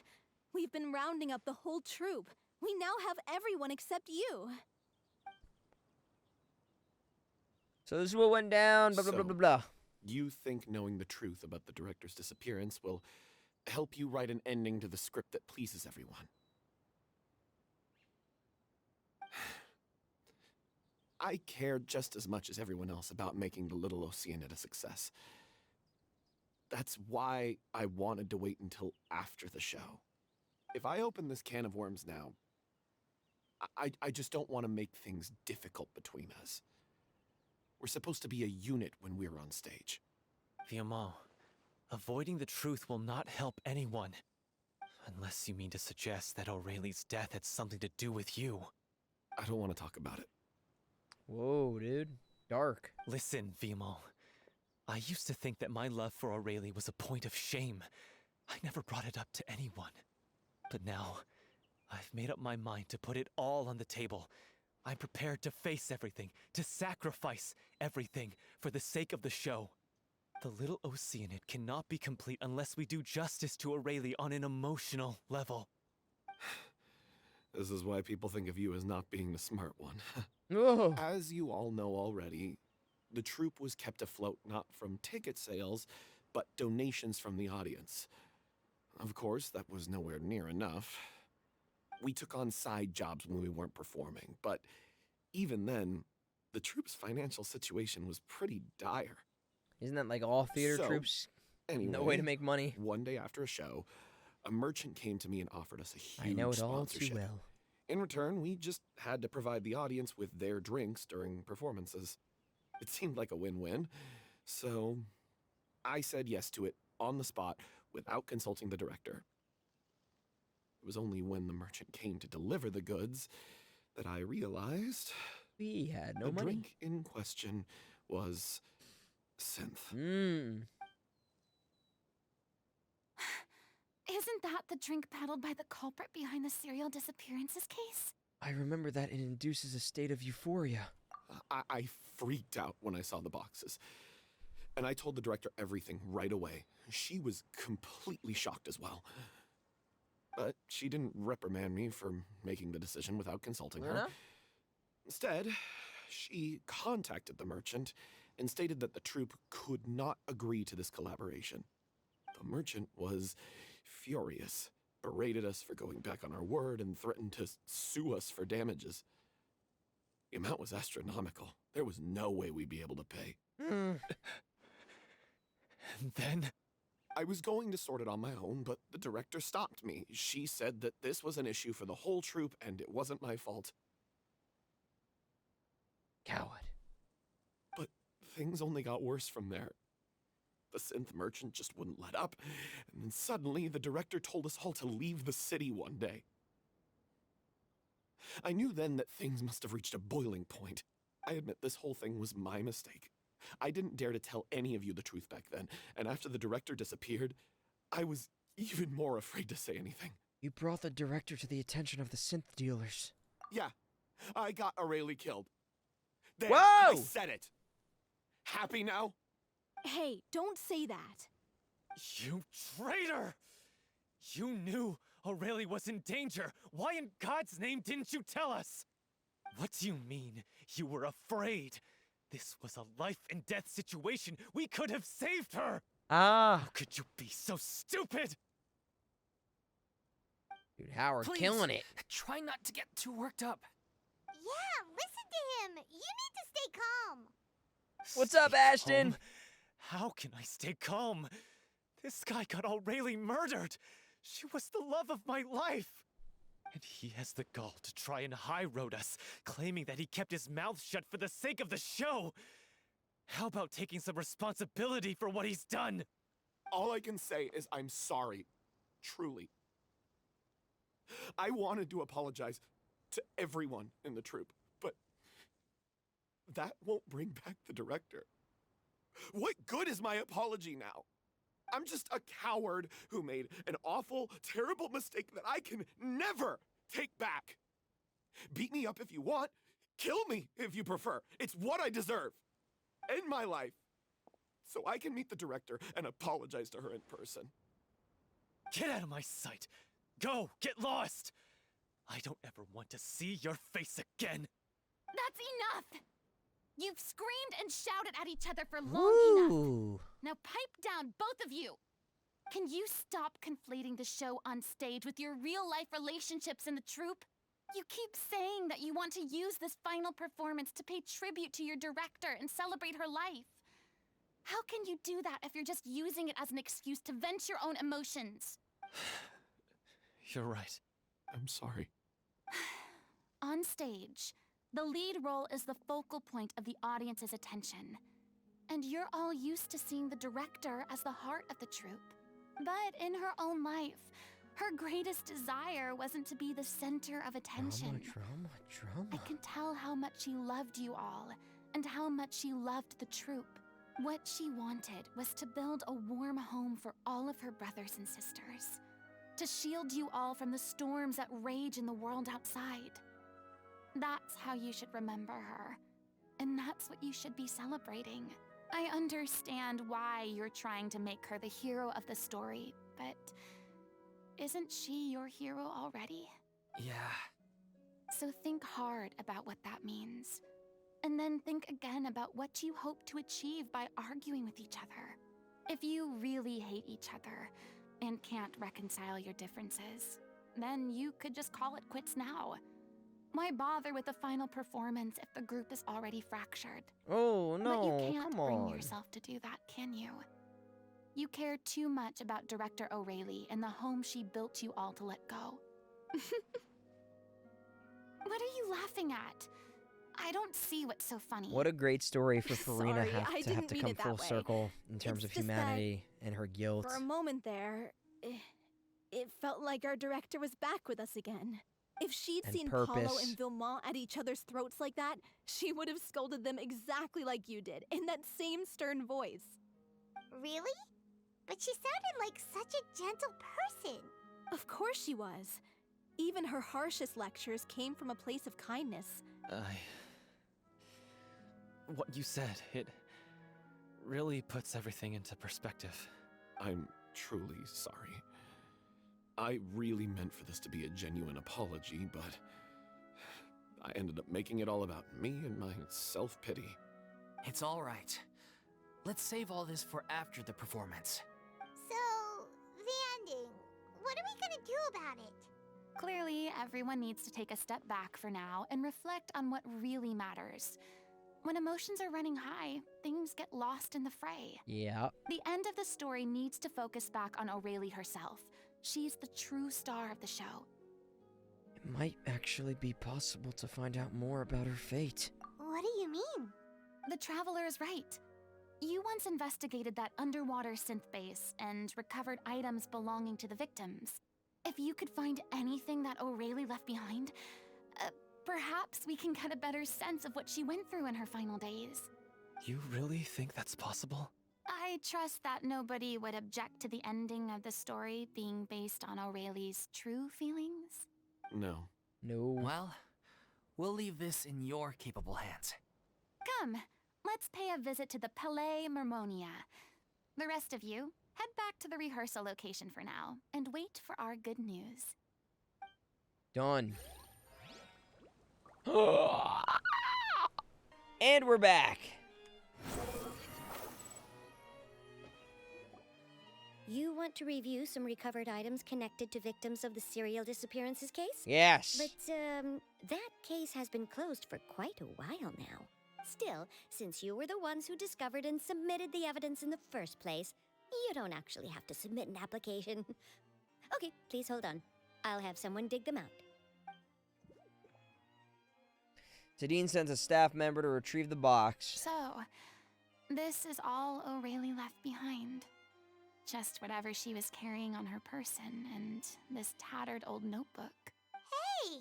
We've been rounding up the whole troupe. We now have everyone except you. So this is what went down. Blah blah blah So- blah blah. You think knowing the truth about the director's disappearance will help you write an ending to the script that pleases everyone? I care just as much as everyone else about making the Little Oceanid a success. That's why I wanted to wait until after the show. If I open this can of worms now, I just don't want to make things difficult between us. We're supposed to be a unit when we're on stage. Vaimont, avoiding the truth will not help anyone. Unless you mean to suggest that Aurelie's death had something to do with you. I don't want to talk about it. Whoa, dude. Dark. Listen, Vaimont. I used to think that my love for Aurelie was a point of shame. I never brought it up to anyone. But now, I've made up my mind to put it all on the table. I'm prepared to face everything, to sacrifice everything for the sake of the show. The Little Oceanid cannot be complete unless we do justice to Aurelie on an emotional level. This is why people think of you as not being the smart one. Oh. As you all know already, the troupe was kept afloat not from ticket sales, but donations from the audience. Of course, that was nowhere near enough. We took on side jobs when we weren't performing, but even then, the troupe's financial situation was pretty dire. Isn't that like all theater So, troops? Anyway, No way to make money. one day after a show, a merchant came to me and offered us a huge I know it all too sponsorship. well. In return, we just had to provide the audience with their drinks during performances. It seemed like a win-win, so I said yes to it on the spot without consulting the director. It was only when the merchant came to deliver the goods that I realized We had no the money. drink in question was synth. Isn't that the drink paddled by the culprit behind the serial disappearances case? I remember that it induces a state of euphoria. I freaked out when I saw the boxes. And I told the director everything right away. She was completely shocked as well. But she didn't reprimand me for making the decision without consulting her. Enough? Instead, she contacted the merchant and stated that the troupe could not agree to this collaboration. The merchant was furious, berated us for going back on our word, and threatened to sue us for damages. The amount was astronomical. There was no way we'd be able to pay. And then? I was going to sort it on my own, but the director stopped me. She said that this was an issue for the whole troupe, and it wasn't my fault. Coward. But things only got worse from there. The synth merchant just wouldn't let up, and then suddenly the director told us all to leave the city one day. I knew then that things must have reached a boiling point. I admit this whole thing was my mistake. I didn't dare to tell any of you the truth back then, and after the director disappeared, I was even more afraid to say anything. You brought the director to the attention of the synth dealers. Yeah, I got Aurelie killed. There, Whoa! I said it. Happy now? Hey, don't say that. You traitor! You knew Aurelie was in danger. Why in God's name didn't you tell us? What do you mean, you were afraid? This was a life and death situation. We could have saved her! Ah. How could you be so stupid? Dude, Howard Please, killing it. Try not to get too worked up. Yeah, listen to him. You need to stay calm. What's up, Stay Ashton? calm? How can I stay calm? This guy got Aurelie murdered. She was the love of my life. And he has the gall to try and high-road us, claiming that he kept his mouth shut for the sake of the show. How about taking some responsibility for what he's done? All I can say is I'm sorry. Truly. I wanted to apologize to everyone in the troupe, but that won't bring back the director. What good is my apology now? I'm just a coward who made an awful, terrible mistake that I can never take back. Beat me up if you want. Kill me if you prefer. It's what I deserve. End my life. So I can meet the director and apologize to her in person. Get out of my sight! Go! Get lost! I don't ever want to see your face again! That's enough! You've screamed and shouted at each other for long enough. Ooh. Now pipe down, both of you! Can you stop conflating the show on stage with your real-life relationships in the troupe? You keep saying that you want to use this final performance to pay tribute to your director and celebrate her life. How can you do that if you're just using it as an excuse to vent your own emotions? You're right. I'm sorry. On stage, the lead role is the focal point of the audience's attention. And you're all used to seeing the director as the heart of the troupe. But in her own life, her greatest desire wasn't to be the center of attention. Drama. I can tell how much she loved you all, and how much she loved the troupe. What she wanted was to build a warm home for all of her brothers and sisters. To shield you all from the storms that rage in the world outside. That's how you should remember her. And that's what you should be celebrating. I understand why you're trying to make her the hero of the story, but isn't she your hero already? Yeah. So think hard about what that means. And then think again about what you hope to achieve by arguing with each other. If you really hate each other and can't reconcile your differences, then you could just call it quits now. Why bother with the final performance if the group is already fractured? Oh, no, But you can't come bring on. yourself to do that, can you? You care too much about Director O'Reilly and the home she built you all to let go. What are you laughing at? I don't see what's so funny. What a great story for Furina Sorry, I to have didn't to mean come it that full way. circle in terms It's of just that humanity and her guilt. For a moment there, it felt like our director was back with us again. If she'd And seen Paulo purpose. and Vaimont at each other's throats like that, she would have scolded them exactly like you did, in that same stern voice. Really? But she sounded like such a gentle person. Of course she was. Even her harshest lectures came from a place of kindness. What you said, it really puts everything into perspective. I'm truly sorry. I really meant for this to be a genuine apology, but I ended up making it all about me and my self-pity. It's all right. Let's save all this for after the performance. So, the ending. What are we gonna do about it? Clearly, everyone needs to take a step back for now and reflect on what really matters. When emotions are running high, things get lost in the fray. Yeah. The end of the story needs to focus back on O'Reilly herself. She's the true star of the show. It might actually be possible to find out more about her fate. What do you mean? The Traveler is right. You once investigated that underwater synth base and recovered items belonging to the victims. If you could find anything that O'Reilly left behind, perhaps we can get a better sense of what she went through in her final days. You really think that's possible? I trust that nobody would object to the ending of the story being based on O'Reilly's true feelings. No. No. Well, we'll leave this in your capable hands. Come, let's pay a visit to the Palais Mermonia. The rest of you, head back to the rehearsal location for now, and wait for our good news. Done. And we're back. You want to review some recovered items connected to victims of the serial disappearances case? Yes. But, that case has been closed for quite a while now. Still, since you were the ones who discovered and submitted the evidence in the first place, you don't actually have to submit an application. Okay, please hold on. I'll have someone dig them out. Tadine sends a staff member to retrieve the box. So, this is all O'Reilly left behind. Just whatever she was carrying on her person and this tattered old notebook. Hey!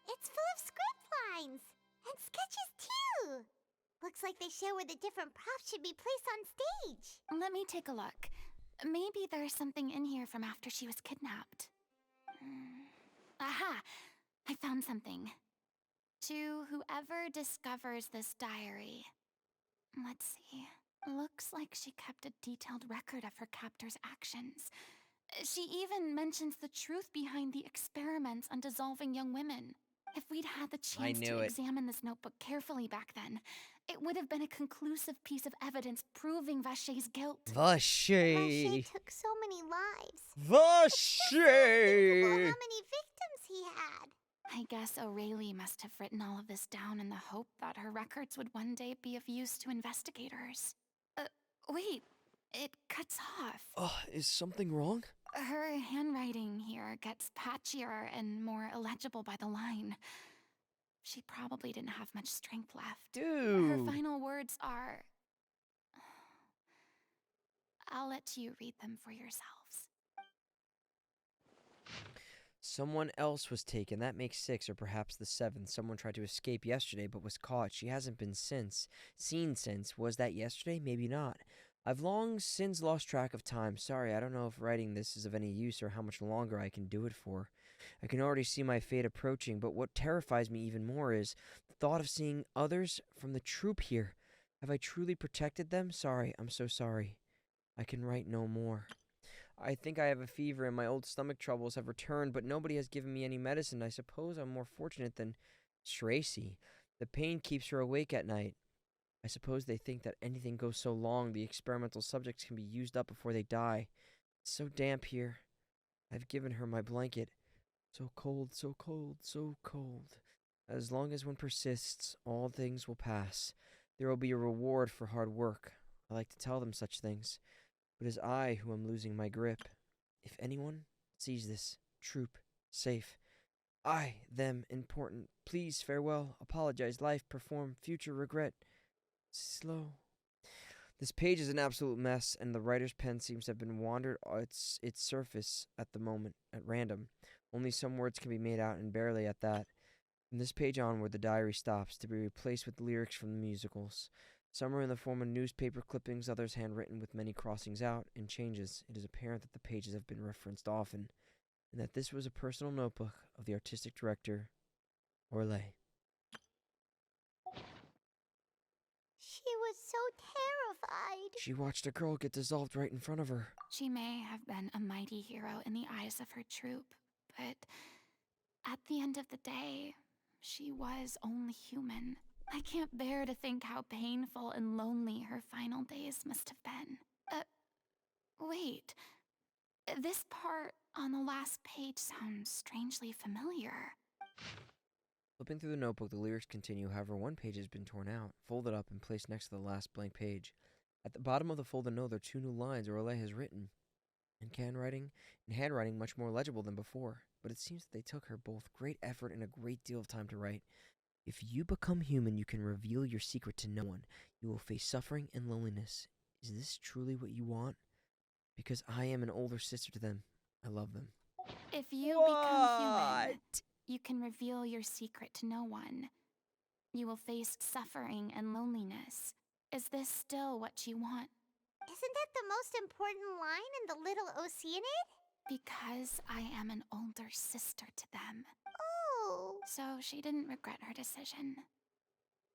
It's full of script lines! And sketches too! Looks like they show where the different props should be placed on stage. Let me take a look. Maybe there's something in here from after she was kidnapped. Aha! I found something. To whoever discovers this diary. Let's see. Looks like she kept a detailed record of her captor's actions. She even mentions the truth behind the experiments on dissolving young women. If we'd had the chance to examine this notebook carefully back then, it would have been a conclusive piece of evidence proving Vacher's guilt. Vacher. took so many lives. Vacher. How many victims he had. I guess O'Reilly must have written all of this down in the hope that her records would one day be of use to investigators. Wait, it cuts off. Is something wrong? Her handwriting here gets patchier and more illegible by the line. She probably didn't have much strength left. Dude. Her final words are... I'll let you read them for yourselves. Someone else was taken. That makes 6, or perhaps the 7th. Someone tried to escape yesterday, but was caught. She hasn't been seen since. Was that yesterday? Maybe not. I've long since lost track of time. Sorry, I don't know if writing this is of any use or how much longer I can do it for. I can already see my fate approaching, but what terrifies me even more is the thought of seeing others from the troupe here. Have I truly protected them? Sorry, I'm so sorry. I can write no more. I think I have a fever and my old stomach troubles have returned, but nobody has given me any medicine. I suppose I'm more fortunate than Tracy. The pain keeps her awake at night. I suppose they think that anything goes so long the experimental subjects can be used up before they die. It's so damp here. I've given her my blanket. So cold, so cold, so cold. As long as one persists, all things will pass. There will be a reward for hard work. I like to tell them such things, but it is I who am losing my grip. If anyone sees this, Troupe, safe. I, them, important. Please, farewell. Apologize, life, perform, future, regret. Slow. This page is an absolute mess, and the writer's pen seems to have been wandered its surface at the moment, at random. Only some words can be made out, and barely at that. From this page onward, the diary stops, to be replaced with lyrics from the musicals. Some are in the form of newspaper clippings, others handwritten with many crossings out and changes. It is apparent that the pages have been referenced often, and that this was a personal notebook of the artistic director, Orlais. She was so terrified. She watched a girl get dissolved right in front of her. She may have been a mighty hero in the eyes of her troupe, but at the end of the day, she was only human. I can't bear to think how painful and lonely her final days must have been. Wait. This part on the last page sounds strangely familiar. Flipping through the notebook, the lyrics continue. However, one page has been torn out, folded up, and placed next to the last blank page. At the bottom of the folded note, there are 2 new lines Orlais has written, in handwriting much more legible than before. But it seems that they took her both great effort and a great deal of time to write. If you become human, you can reveal your secret to no one. You will face suffering and loneliness. Is this truly what you want? Because I am an older sister to them. I love them. If you become human, you can reveal your secret to no one. You will face suffering and loneliness. Is this still what you want? Isn't that the most important line in the Little Oceanid? Because I am an older sister to them. Oh. So she didn't regret her decision.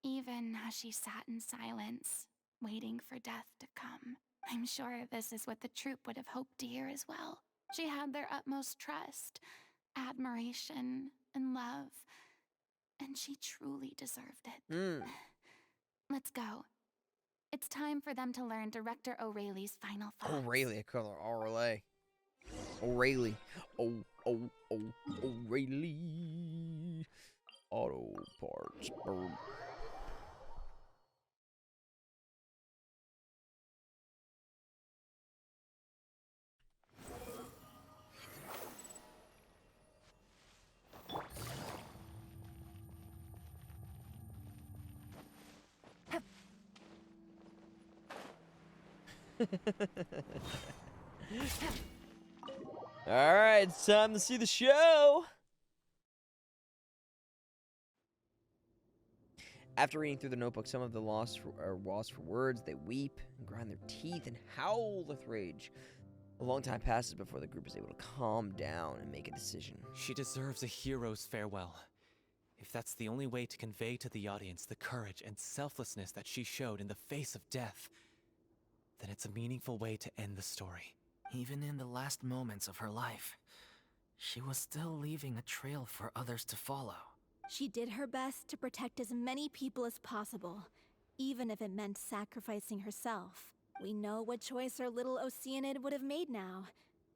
Even as she sat in silence, waiting for death to come. I'm sure this is what the troupe would have hoped to hear as well. She had their utmost trust, admiration, and love. And she truly deserved it. Let's go. It's time for them to learn Director O'Reilly's final thoughts. O'Reilly, I call her Orlais. O'Reilly. O'Reilly. Auto parts. Alright, it's time to see the show! After reading through the notebook, some of the are lost for words. They weep and grind their teeth and howl with rage. A long time passes before the group is able to calm down and make a decision. She deserves a hero's farewell. If that's the only way to convey to the audience the courage and selflessness that she showed in the face of death, then it's a meaningful way to end the story. Even in the last moments of her life, she was still leaving a trail for others to follow. She did her best to protect as many people as possible, even if it meant sacrificing herself. We know what choice our little Oceanid would have made now.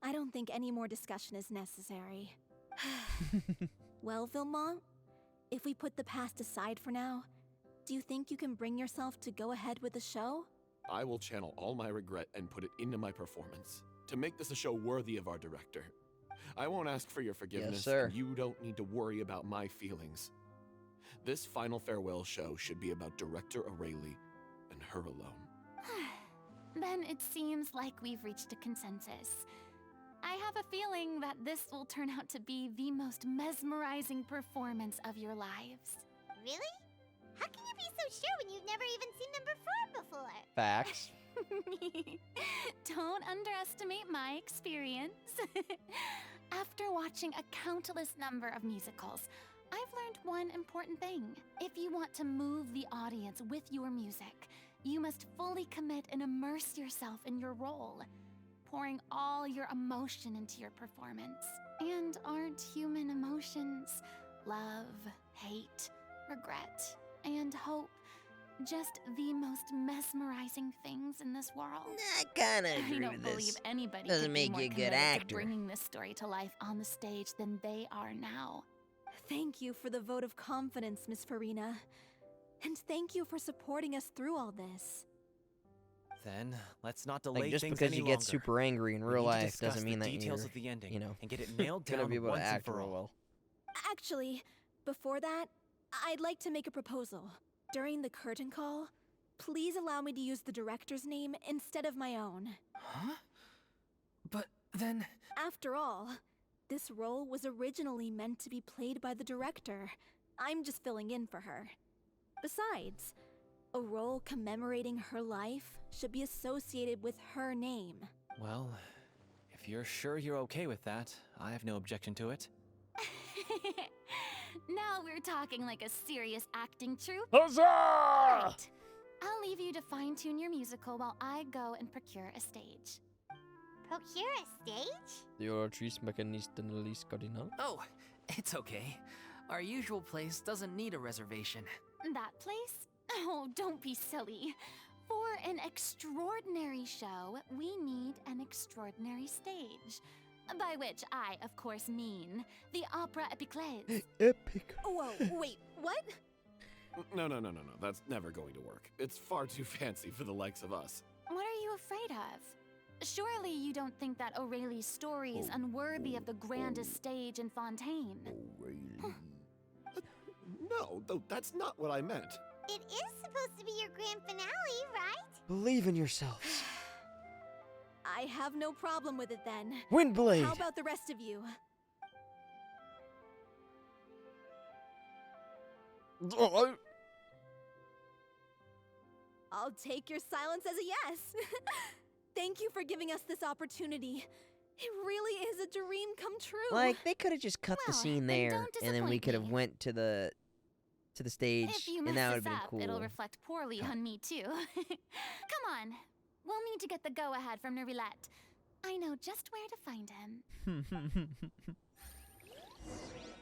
I don't think any more discussion is necessary. Well, Vaimont, if we put the past aside for now, do you think you can bring yourself to go ahead with the show? I will channel all my regret and put it into my performance, to make this a show worthy of our director. I won't ask for your forgiveness, Yes, sir. and you don't need to worry about my feelings. This final farewell show should be about Director O'Reilly and her alone. Then it seems like we've reached a consensus. I have a feeling that this will turn out to be the most mesmerizing performance of your lives. Really? How can you be so sure when you've never even seen them perform before? Facts. Don't underestimate my experience. After watching a countless number of musicals, I've learned one important thing. If you want to move the audience with your music, you must fully commit and immerse yourself in your role, pouring all your emotion into your performance. And aren't human emotions love, hate, regret, and hope Just the most mesmerizing things in this world. I kinda I agree don't with believe this. anybody Doesn't could be make more you a good committed to actor. bringing this story to life on the stage than they are now. Thank you for the vote of confidence, Miss Furina. And thank you for supporting us through all this. Then, let's not delay Like, just things because any you get longer. super angry in We real need to life discuss doesn't mean the that details you're, of the ending you know, and get it nailed gonna down be able once to and act for real all. well. Actually, before that, I'd like to make a proposal. During the curtain call, please allow me to use the director's name instead of my own. Huh? But then... After all, this role was originally meant to be played by the director. I'm just filling in for her. Besides, a role commemorating her life should be associated with her name. Well, if you're sure you're okay with that, I have no objection to it. Now we're talking like a serious acting troupe. Huzzah! Right. I'll leave you to fine-tune your musical while I go and procure a stage. Procure a stage? The actrice mechanist cardinal. Oh, it's okay. Our usual place doesn't need a reservation. That place? Oh, don't be silly. For an extraordinary show, we need an extraordinary stage. By which I, of course, mean the Opera Epiclese. Epic. Whoa, wait, what? No. That's never going to work. It's far too fancy for the likes of us. What are you afraid of? Surely you don't think that Aurelie's story is unworthy of the grandest stage in Fontaine. No, that's not what I meant. It is supposed to be your grand finale, right? Believe in yourselves. I have no problem with it then. Windblade. How about the rest of you? I'll take your silence as a yes. Thank you for giving us this opportunity. It really is a dream come true. Like, they could have just cut the Well, scene then there, don't and then we disappoint could have me. went to the stage, If you and mess that would this have been up, cool. it'll reflect poorly on me too. Come on. We'll need to get the go-ahead from Nervilette. I know just where to find him.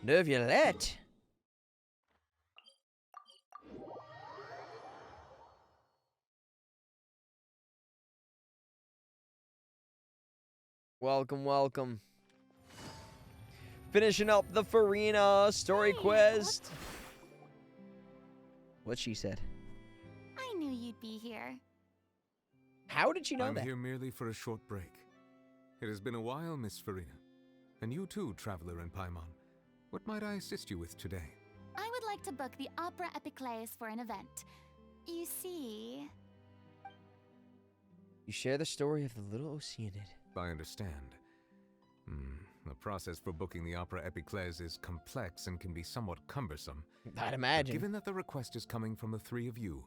Nervilette. Welcome. Finishing up the Furina story quest. What she said. I knew you'd be here. How did she know I'm that? here merely for a short break. It has been a while, Miss Furina. And you too, traveler in Paimon. What might I assist you with today? I would like to book the Opera Epiclese for an event. You see... You share the story of the little Oceanid. I understand. The process for booking the Opera Epiclese is complex and can be somewhat cumbersome. I'd But imagine. given that the request is coming from the three of you,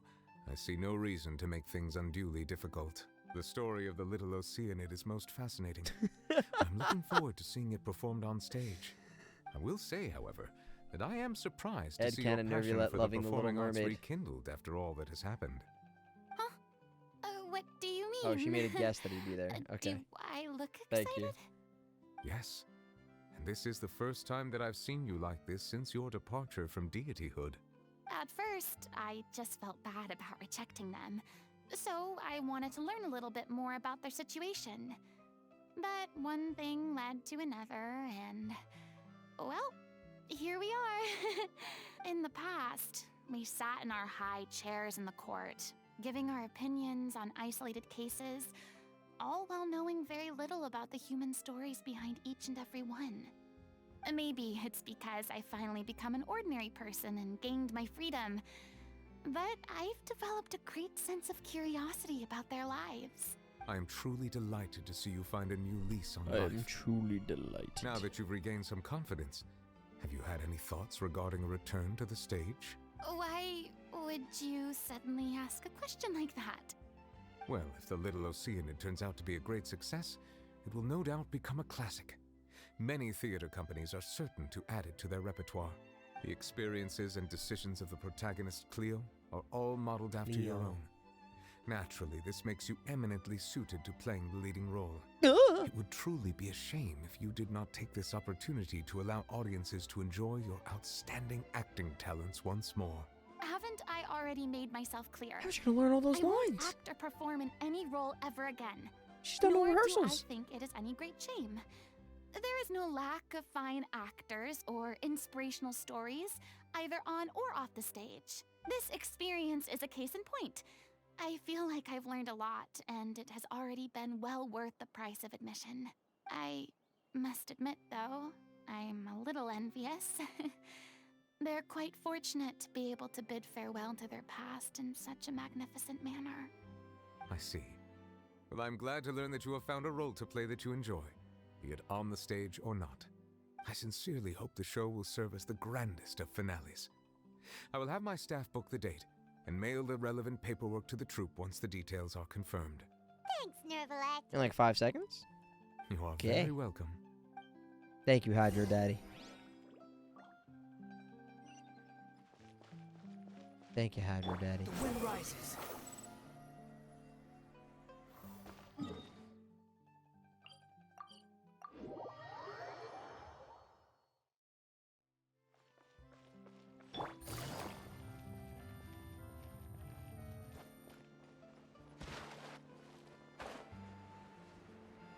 I see no reason to make things unduly difficult. The story of the little Oceanid is most fascinating. I'm looking forward to seeing it performed on stage. I will say, however, that I am surprised to Ed see your Cannon passion Nervilette for loving the The Little performing arts Mermaid. rekindled after all that has happened. What do you mean? Oh, she made a guess that he'd be there. Okay. Do I look Thank excited? you. Yes. And this is the first time that I've seen you like this since your departure from deityhood. At first, I just felt bad about rejecting them. So I wanted to learn a little bit more about their situation. But one thing led to another, and... well, here we are. In the past, we sat in our high chairs in the court, giving our opinions on isolated cases, all while knowing very little about the human stories behind each and every one. Maybe it's because I finally become an ordinary person and gained my freedom, but I've developed a great sense of curiosity about their lives. I am truly delighted to see you find a new lease on I life. am truly delighted. Now that you've regained some confidence, have you had any thoughts regarding a return to the stage? Why would you suddenly ask a question like that? Well, if the Little Oceanid turns out to be a great success, it will no doubt become a classic. Many theater companies are certain to add it to their repertoire. The experiences and decisions of the protagonist Cleo are all modeled after your own. Naturally, this makes you eminently suited to playing the leading role. It would truly be a shame if you did not take this opportunity to allow audiences to enjoy your outstanding acting talents once more. Haven't I already made myself clear. How's she gonna learn all those I won't lines? act or perform in any role ever again. She's done no Nor rehearsals. do I think it is any great shame. There is no lack of fine actors or inspirational stories, either on or off the stage. This experience is a case in point. I feel like I've learned a lot, and it has already been well worth the price of admission. I must admit, though, I'm a little envious. They're quite fortunate to be able to bid farewell to their past in such a magnificent manner. I see. Well, I'm glad to learn that you have found a role to play that you enjoy, be it on the stage or not. I sincerely hope the show will serve as the grandest of finales. I will have my staff book the date and mail the relevant paperwork to the troupe once the details are confirmed. Thanks, Nervalet. In like 5 seconds? You are Okay. very welcome. Thank you, Hydro Daddy. Thank you, Hydro Daddy. The wind rises.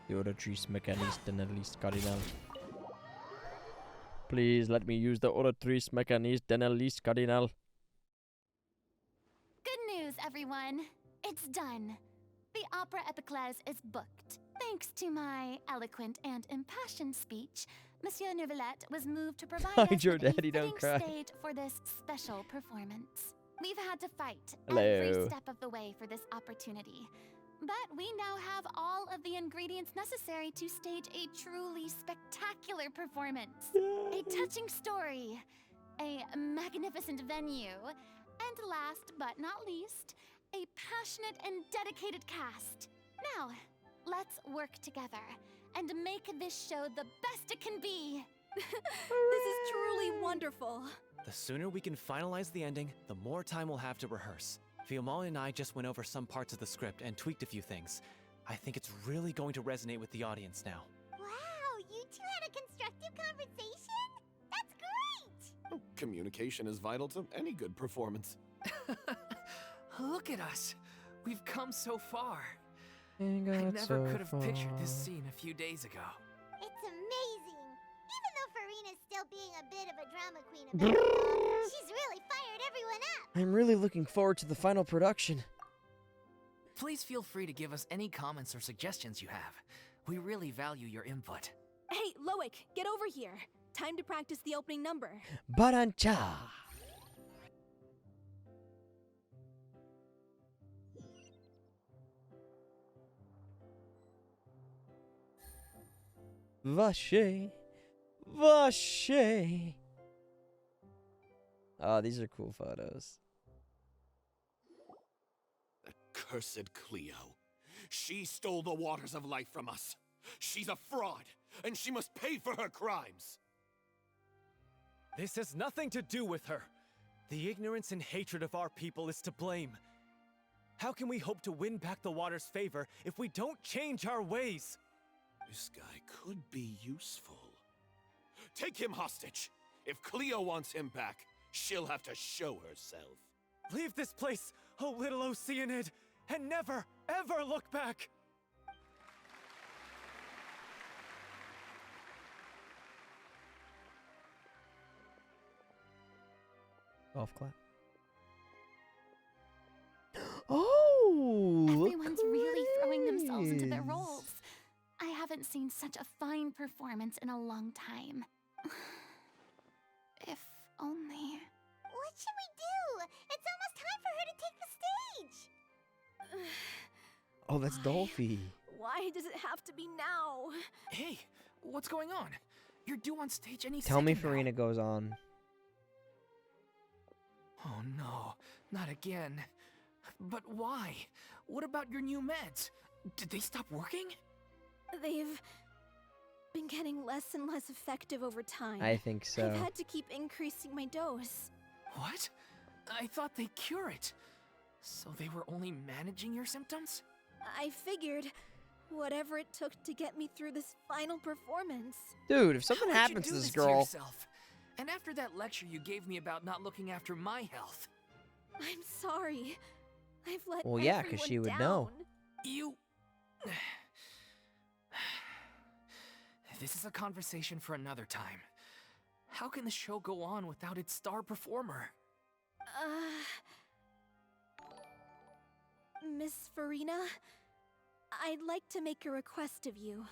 The Oratrice Mechaniste Deneliste Cardinal. Please let me use the Oratrice Mechaniste Deneliste Cardinal. Good news, everyone. It's done. The Opera Epiclese is booked. Thanks to my eloquent and impassioned speech, Monsieur Nervalet was moved to provide us Hydro with a Daddy, don't fitting cry. stage for this special performance. We've had to fight Hello. every step of the way for this opportunity. But we now have all of the ingredients necessary to stage a truly spectacular performance. A touching story, a magnificent venue, and last but not least, a passionate and dedicated cast. Now, let's work together and make this show the best it can be. This is truly wonderful. The sooner we can finalize the ending, the more time we'll have to rehearse. Fiamma and I just went over some parts of the script and tweaked a few things. I think it's really going to resonate with the audience now. Wow, you two had a constructive conversation? That's great! Oh, communication is vital to any good performance. Look at us. We've come so far. I Got never so could have pictured this far. scene a few days ago. It's amazing. Even though Furina's still being a bit of a drama queen about it all, she's really fired everyone up. I'm really looking forward to the final production. Please feel free to give us any comments or suggestions you have. We really value your input. Hey, Loic, get over here. Time to practice the opening number. Barancha. Vache. Vache. Oh, these are cool photos. Cursed Cleo. She stole the waters of life from us. She's a fraud, and she must pay for her crimes. This has nothing to do with her. The ignorance and hatred of our people is to blame. How can we hope to win back the water's favor if we don't change our ways? This guy could be useful. Take him hostage. If Cleo wants him back, she'll have to show herself. Leave this place, oh little Oceanid, and never, ever look back! Golf clap. Oh! Everyone's really throwing themselves into their quiz. roles. I haven't seen such a fine performance in a long time. If only. What should we do? It's almost time for her to take the stage. Oh, that's Dolphy. Why does it have to be now? Hey, what's going on? You're due on stage any Tell me second now. Furina goes on. Oh no, not again. But why? What about your new meds? Did they stop working? They've been getting less and less effective over time. I think so. I've had to keep increasing my dose. What? I thought they cure it. So they were only managing your symptoms? I figured whatever it took to get me through this final performance. Dude, if something How would you happens do to this to girl, yourself? And after that lecture you gave me about not looking after my health. I'm sorry. I've let Well, yeah, 'cause she everyone would know. down. You... This is a conversation for another time. How can the show go on without its star performer? Miss Furina, I'd like to make a request of you.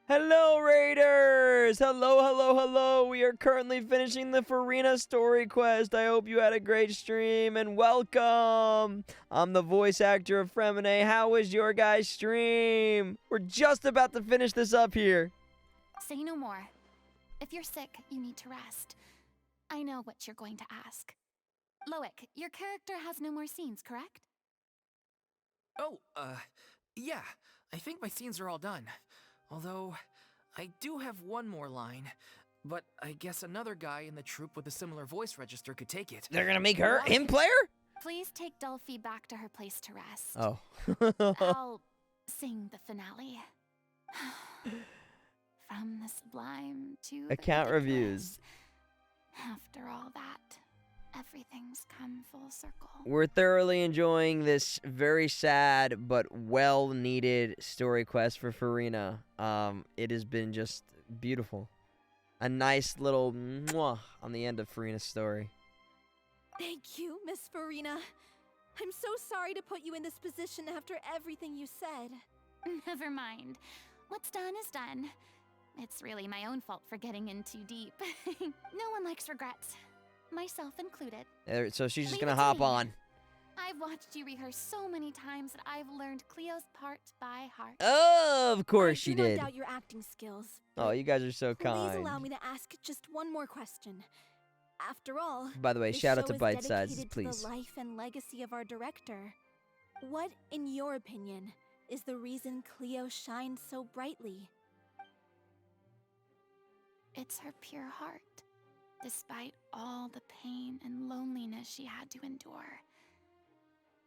Hello, Raiders! Hello, hello, hello! We are currently finishing the Furina story quest. I hope you had a great stream, and welcome! I'm the voice actor of Freminet. How was your guys' stream? We're just about to finish this up here. Say no more. If you're sick, you need to rest. I know what you're going to ask. Loic, your character has no more scenes, correct? Oh, yeah. I think my scenes are all done. Although, I do have one more line. But I guess another guy in the troupe with a similar voice register could take it. They're gonna make him play her? Please take Delphi back to her place to rest. Oh. I'll sing the finale. From the sublime to the Account ridiculous. reviews. After all that, everything's come full circle. We're thoroughly enjoying this very sad but well-needed story quest for Furina. It has been just beautiful. A nice little mwah on the end of Furina's story. Thank you, Miss Furina. I'm so sorry to put you in this position after everything you said. Never mind. What's done is done. It's really my own fault for getting in too deep. No one likes regrets, myself included. So she's just Leave gonna it to hop me. on. I've watched you rehearse so many times that I've learned Cleo's part by heart. Of course she I do did. not doubt your acting skills. Oh, you guys are so Please kind. allow me to ask just one more question. After all, By the way, this shout out show to is Bite Sizes, dedicated to please. the life and legacy of our director. What, in your opinion, is the reason Cleo shines so brightly? It's her pure heart. Despite all the pain and loneliness she had to endure,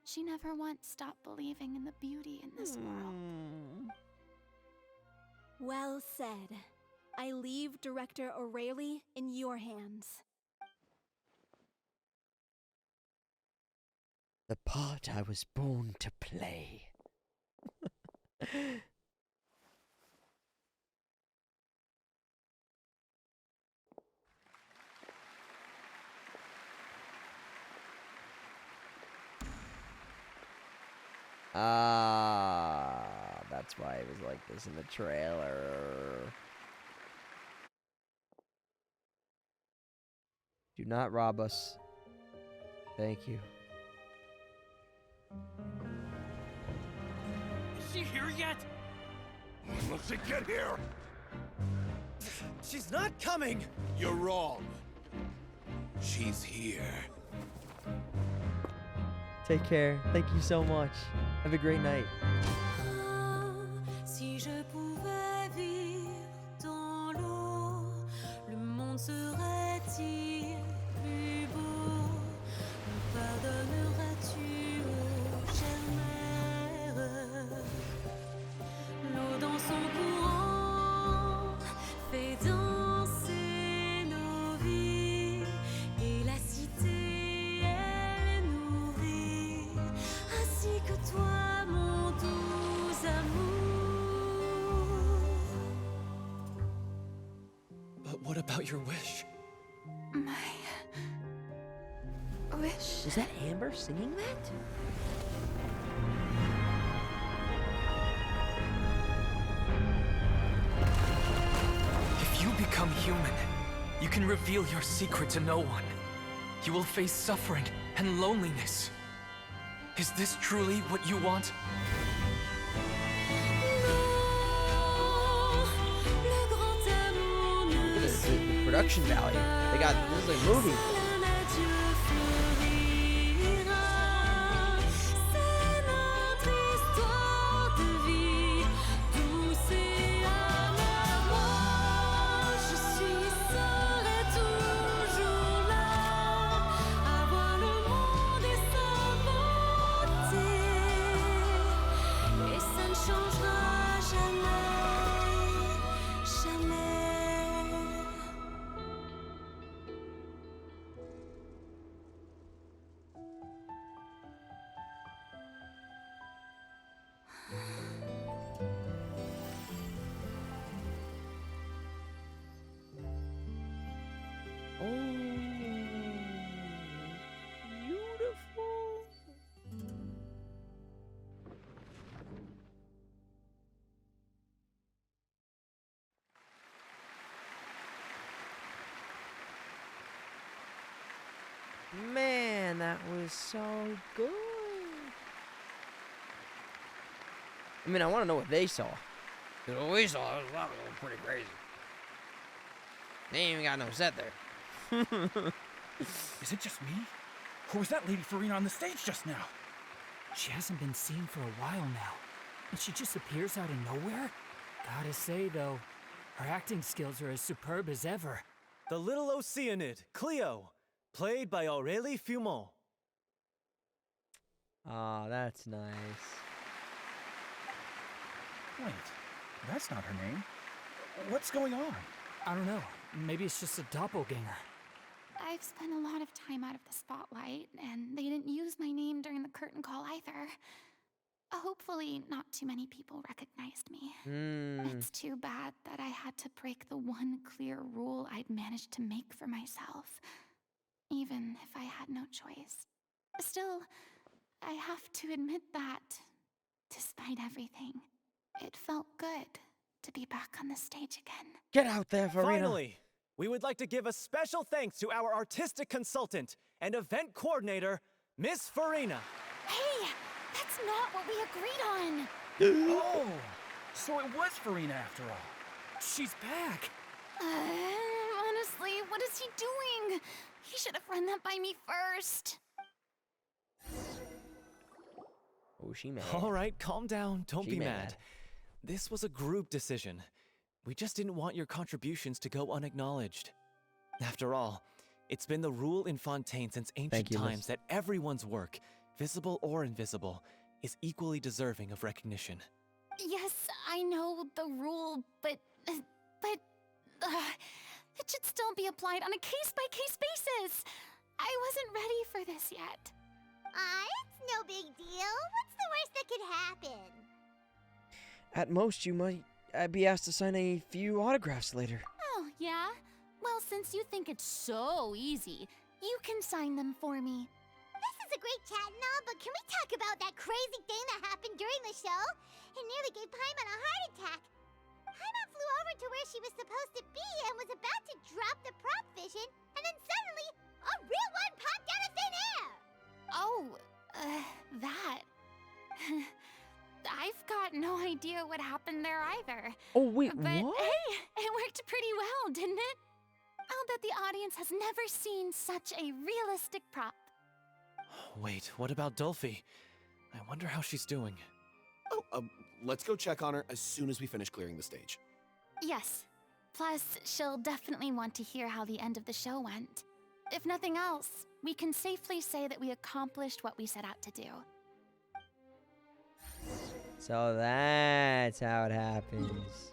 she never once stopped believing in the beauty in this world. Well said. I leave Director O'Reilly in your hands. The part I was born to play. That's why it was like this in the trailer. Do not rob us. Thank you. Is she here yet? Let's see, get here! She's not coming! You're wrong. She's here. Take care. Thank you so much. Have a great night. Si je pouvais vivre dans l'eau, le monde serait-il plus beau? Me pardonneras-tu, ô chère mère? L'eau dans son courant fait danser nos vies, et la cité elle nourrit, ainsi que toi, mon doux amour. But what about your wish? My wish. Is that Amber singing that? If you become human, you can reveal your secret to no one. You will face suffering and loneliness. Is this truly what you want? Le grand amour ne Look at the production value. They got this is a movie. Dieu fleurira. C'est notre histoire de vie, douce et amère. Moi, je suis, serai toujours là, à voir le monde et sa beauté, et ça ne changera jamais, jamais. Man, that was so good. I mean, I want to know what they saw. Because what we saw was pretty crazy. They ain't even got no set there. Is it just me? Or was that Lady Furina on the stage just now? She hasn't been seen for a while now, and she just appears out of nowhere? Gotta say, though, her acting skills are as superb as ever. The little Oceanid, Cleo, played by Aurélie Fumont. Ah, that's nice. Wait, that's not her name. What's going on? I don't know. Maybe it's just a doppelganger. I've spent a lot of time out of the spotlight, and they didn't use my name during the curtain call either. Hopefully, not too many people recognized me. It's too bad that I had to break the one clear rule I'd managed to make for myself, even if I had no choice. Still, I have to admit that, despite everything, it felt good to be back on the stage again. Get out there, Furina. Finally, we would like to give a special thanks to our artistic consultant and event coordinator, Miss Furina. Hey, that's not what we agreed on. Oh, so it was Furina after all. She's back. Honestly, what is he doing? He should have run that by me first. Oh, she mad. All right, calm down. Don't She be mad. mad. This was a group decision. We just didn't want your contributions to go unacknowledged. After all, it's been the rule in Fontaine since ancient times that everyone's work, visible or invisible, is equally deserving of recognition. Yes, I know the rule, but it should still be applied on a case-by-case basis. I wasn't ready for this yet. It's no big deal. What's the worst that could happen? At most, you might be asked to sign a few autographs later. Oh, yeah? Well, since you think it's so easy, you can sign them for me. This is a great chat and all, but can we talk about that crazy thing that happened during the show? It nearly gave Paimon a heart attack. Paimon flew over to where she was supposed to be and was about to drop the prop vision, and then suddenly, a real one popped out of thin air! Oh, that. I've got no idea what happened there either. Oh, wait, but what? Hey, it worked pretty well, didn't it? I'll bet the audience has never seen such a realistic prop. Wait, what about Dolphy? I wonder how she's doing. Oh, let's go check on her as soon as we finish clearing the stage. Yes. Plus, she'll definitely want to hear how the end of the show went. If nothing else, we can safely say that we accomplished what we set out to do. So that's how it happens.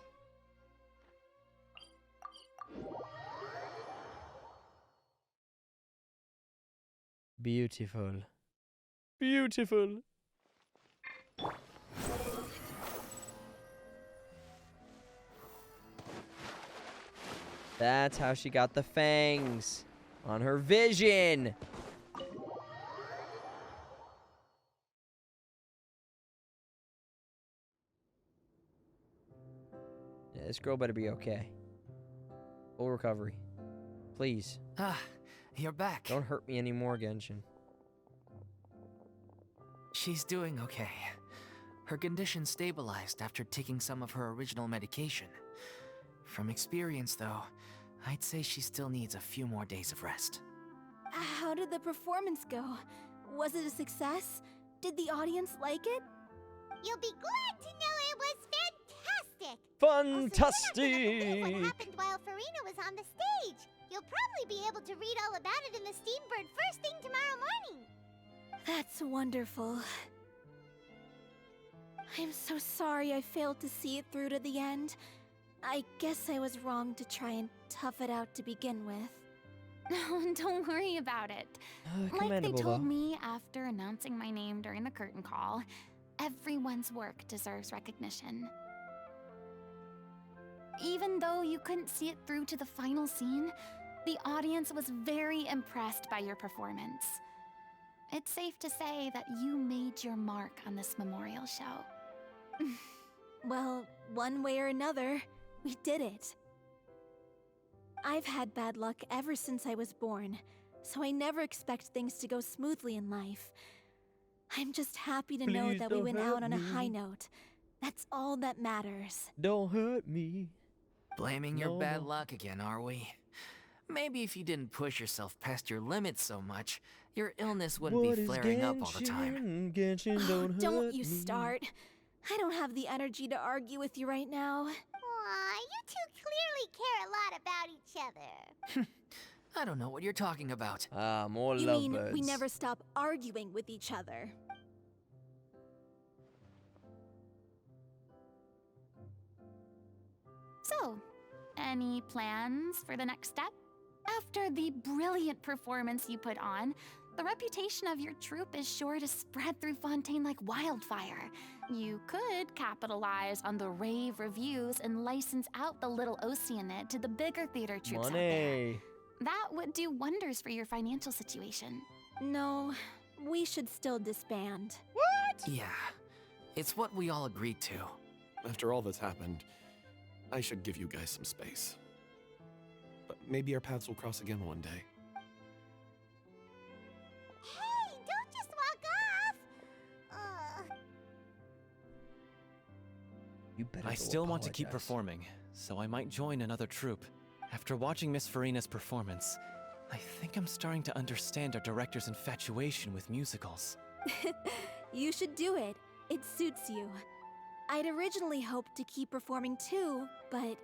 Beautiful. Beautiful. That's how she got the fangs on her vision. Yeah, this girl better be okay. Full recovery. Please. Ah, you're back. Don't hurt me anymore, Genshin. She's doing okay. Her condition stabilized after taking some of her original medication. From experience, though, I'd say she still needs a few more days of rest. How did the performance go? Was it a success? Did the audience like it? You'll be glad to know it was fantastic! Fantastic! What happened while Furina was on the stage? You'll probably be able to read all about it in the Steambird first thing tomorrow morning. That's wonderful. I'm so sorry I failed to see it through to the end. I guess I was wrong to try and tough it out to begin with. No, don't worry about it. Like they told me after announcing my name during the curtain call, everyone's work deserves recognition. Even though you couldn't see it through to the final scene, the audience was very impressed by your performance. It's safe to say that you made your mark on this memorial show. Well, one way or another, we did it. I've had bad luck ever since I was born, so I never expect things to go smoothly in life. I'm just happy to know Please that we don't went hurt out on a me. high note. That's all that matters. Don't hurt me. Blaming your No bad more. luck again, are we? Maybe if you didn't push yourself past your limits so much, your illness wouldn't What be is flaring up all the time. Genshin, don't Don't hurt you me. start. I don't have the energy to argue with you right now. Aw, you two clearly care a lot about each other. I don't know what you're talking about. Ah, more You mean lovebirds. we never stop arguing with each other? So, any plans for the next step? After the brilliant performance you put on, the reputation of your troupe is sure to spread through Fontaine like wildfire. You could capitalize on the rave reviews and license out the Little Oceanid to the bigger theater troupes out there. Money. That would do wonders for your financial situation. No, we should still disband. Yeah, it's what we all agreed to. After all that's happened, I should give you guys some space. But maybe our paths will cross again one day. Hey, don't just walk off! You better I go still want to keep apologize. performing, so I might join another troupe. After watching Miss Furina's performance, I think I'm starting to understand our director's infatuation with musicals. You should do it. It suits you. I'd originally hoped to keep performing too, but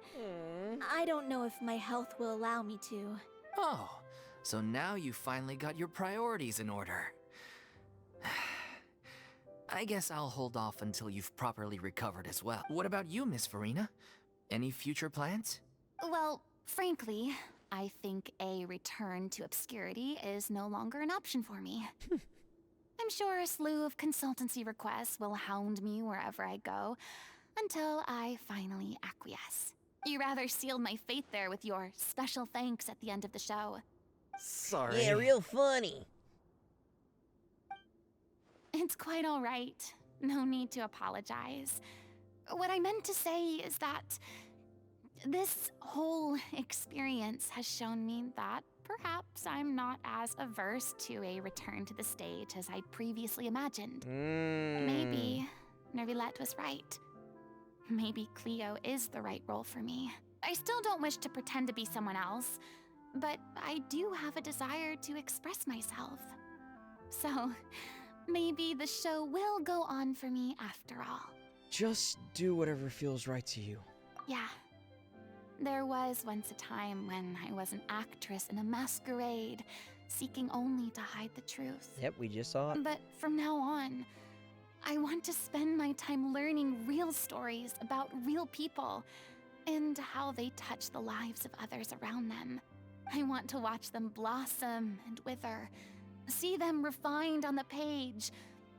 I don't know if my health will allow me to. Oh, so now you finally got your priorities in order. I guess I'll hold off until you've properly recovered as well. What about you, Miss Furina? Any future plans? Well, frankly, I think a return to obscurity is no longer an option for me. I'm sure a slew of consultancy requests will hound me wherever I go, until I finally acquiesce. You rather sealed my fate there with your special thanks at the end of the show. Sorry. Yeah, real funny. It's quite all right. No need to apologize. What I meant to say is that this whole experience has shown me that perhaps I'm not as averse to a return to the stage as I previously imagined. Maybe Nervilette was right. Maybe Cleo is the right role for me. I still don't wish to pretend to be someone else, but I do have a desire to express myself. So, maybe the show will go on for me after all. Just do whatever feels right to you. Yeah. There was once a time when I was an actress in a masquerade, seeking only to hide the truth. Yep, we just saw it. But from now on, I want to spend my time learning real stories about real people and how they touch the lives of others around them. I want to watch them blossom and wither, see them refined on the page,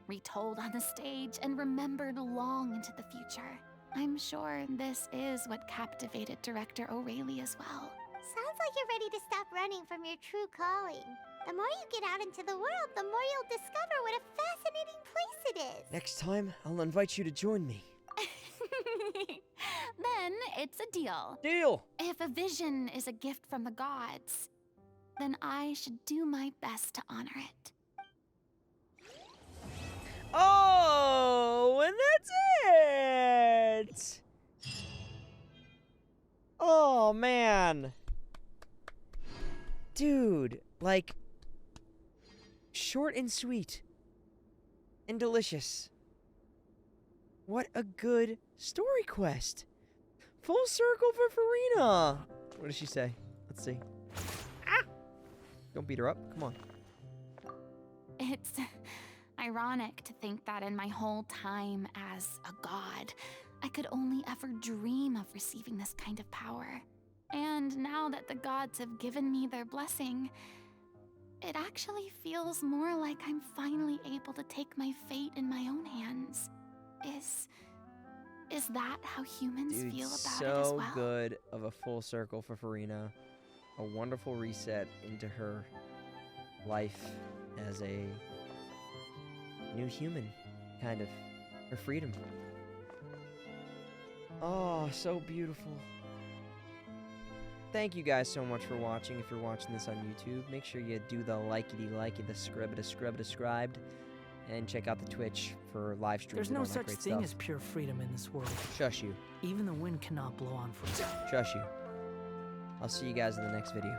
retold on the stage, and remembered long into the future. I'm sure this is what captivated director O'Reilly as well. Sounds like you're ready to stop running from your true calling. The more you get out into the world, the more you'll discover what a fascinating place it is. Next time, I'll invite you to join me. Then it's a deal. Deal! If a vision is a gift from the gods, then I should do my best to honor it. Oh, and that's it! Oh, man. Dude, like, short and sweet and delicious. What a good story quest. Full circle for Furina. What does she say? Let's see. Ah! Don't beat her up. Come on. It's ironic to think that in my whole time as a god, I could only ever dream of receiving this kind of power. And now that the gods have given me their blessing, it actually feels more like I'm finally able to take my fate in my own hands. Is that how humans Dude, feel about so it as well? good of a full circle for Furina. A wonderful reset into her life as a new human, kind of. Her freedom. Oh, so beautiful. thank you guys so much for watching. If you're watching this on YouTube, make sure you do the likey, the scribed, and check out the Twitch for live streams. There's no and all that such great thing stuff. as pure freedom in this world. Shush you. Even the wind cannot blow on forever. Shush you. I'll see you guys in the next video.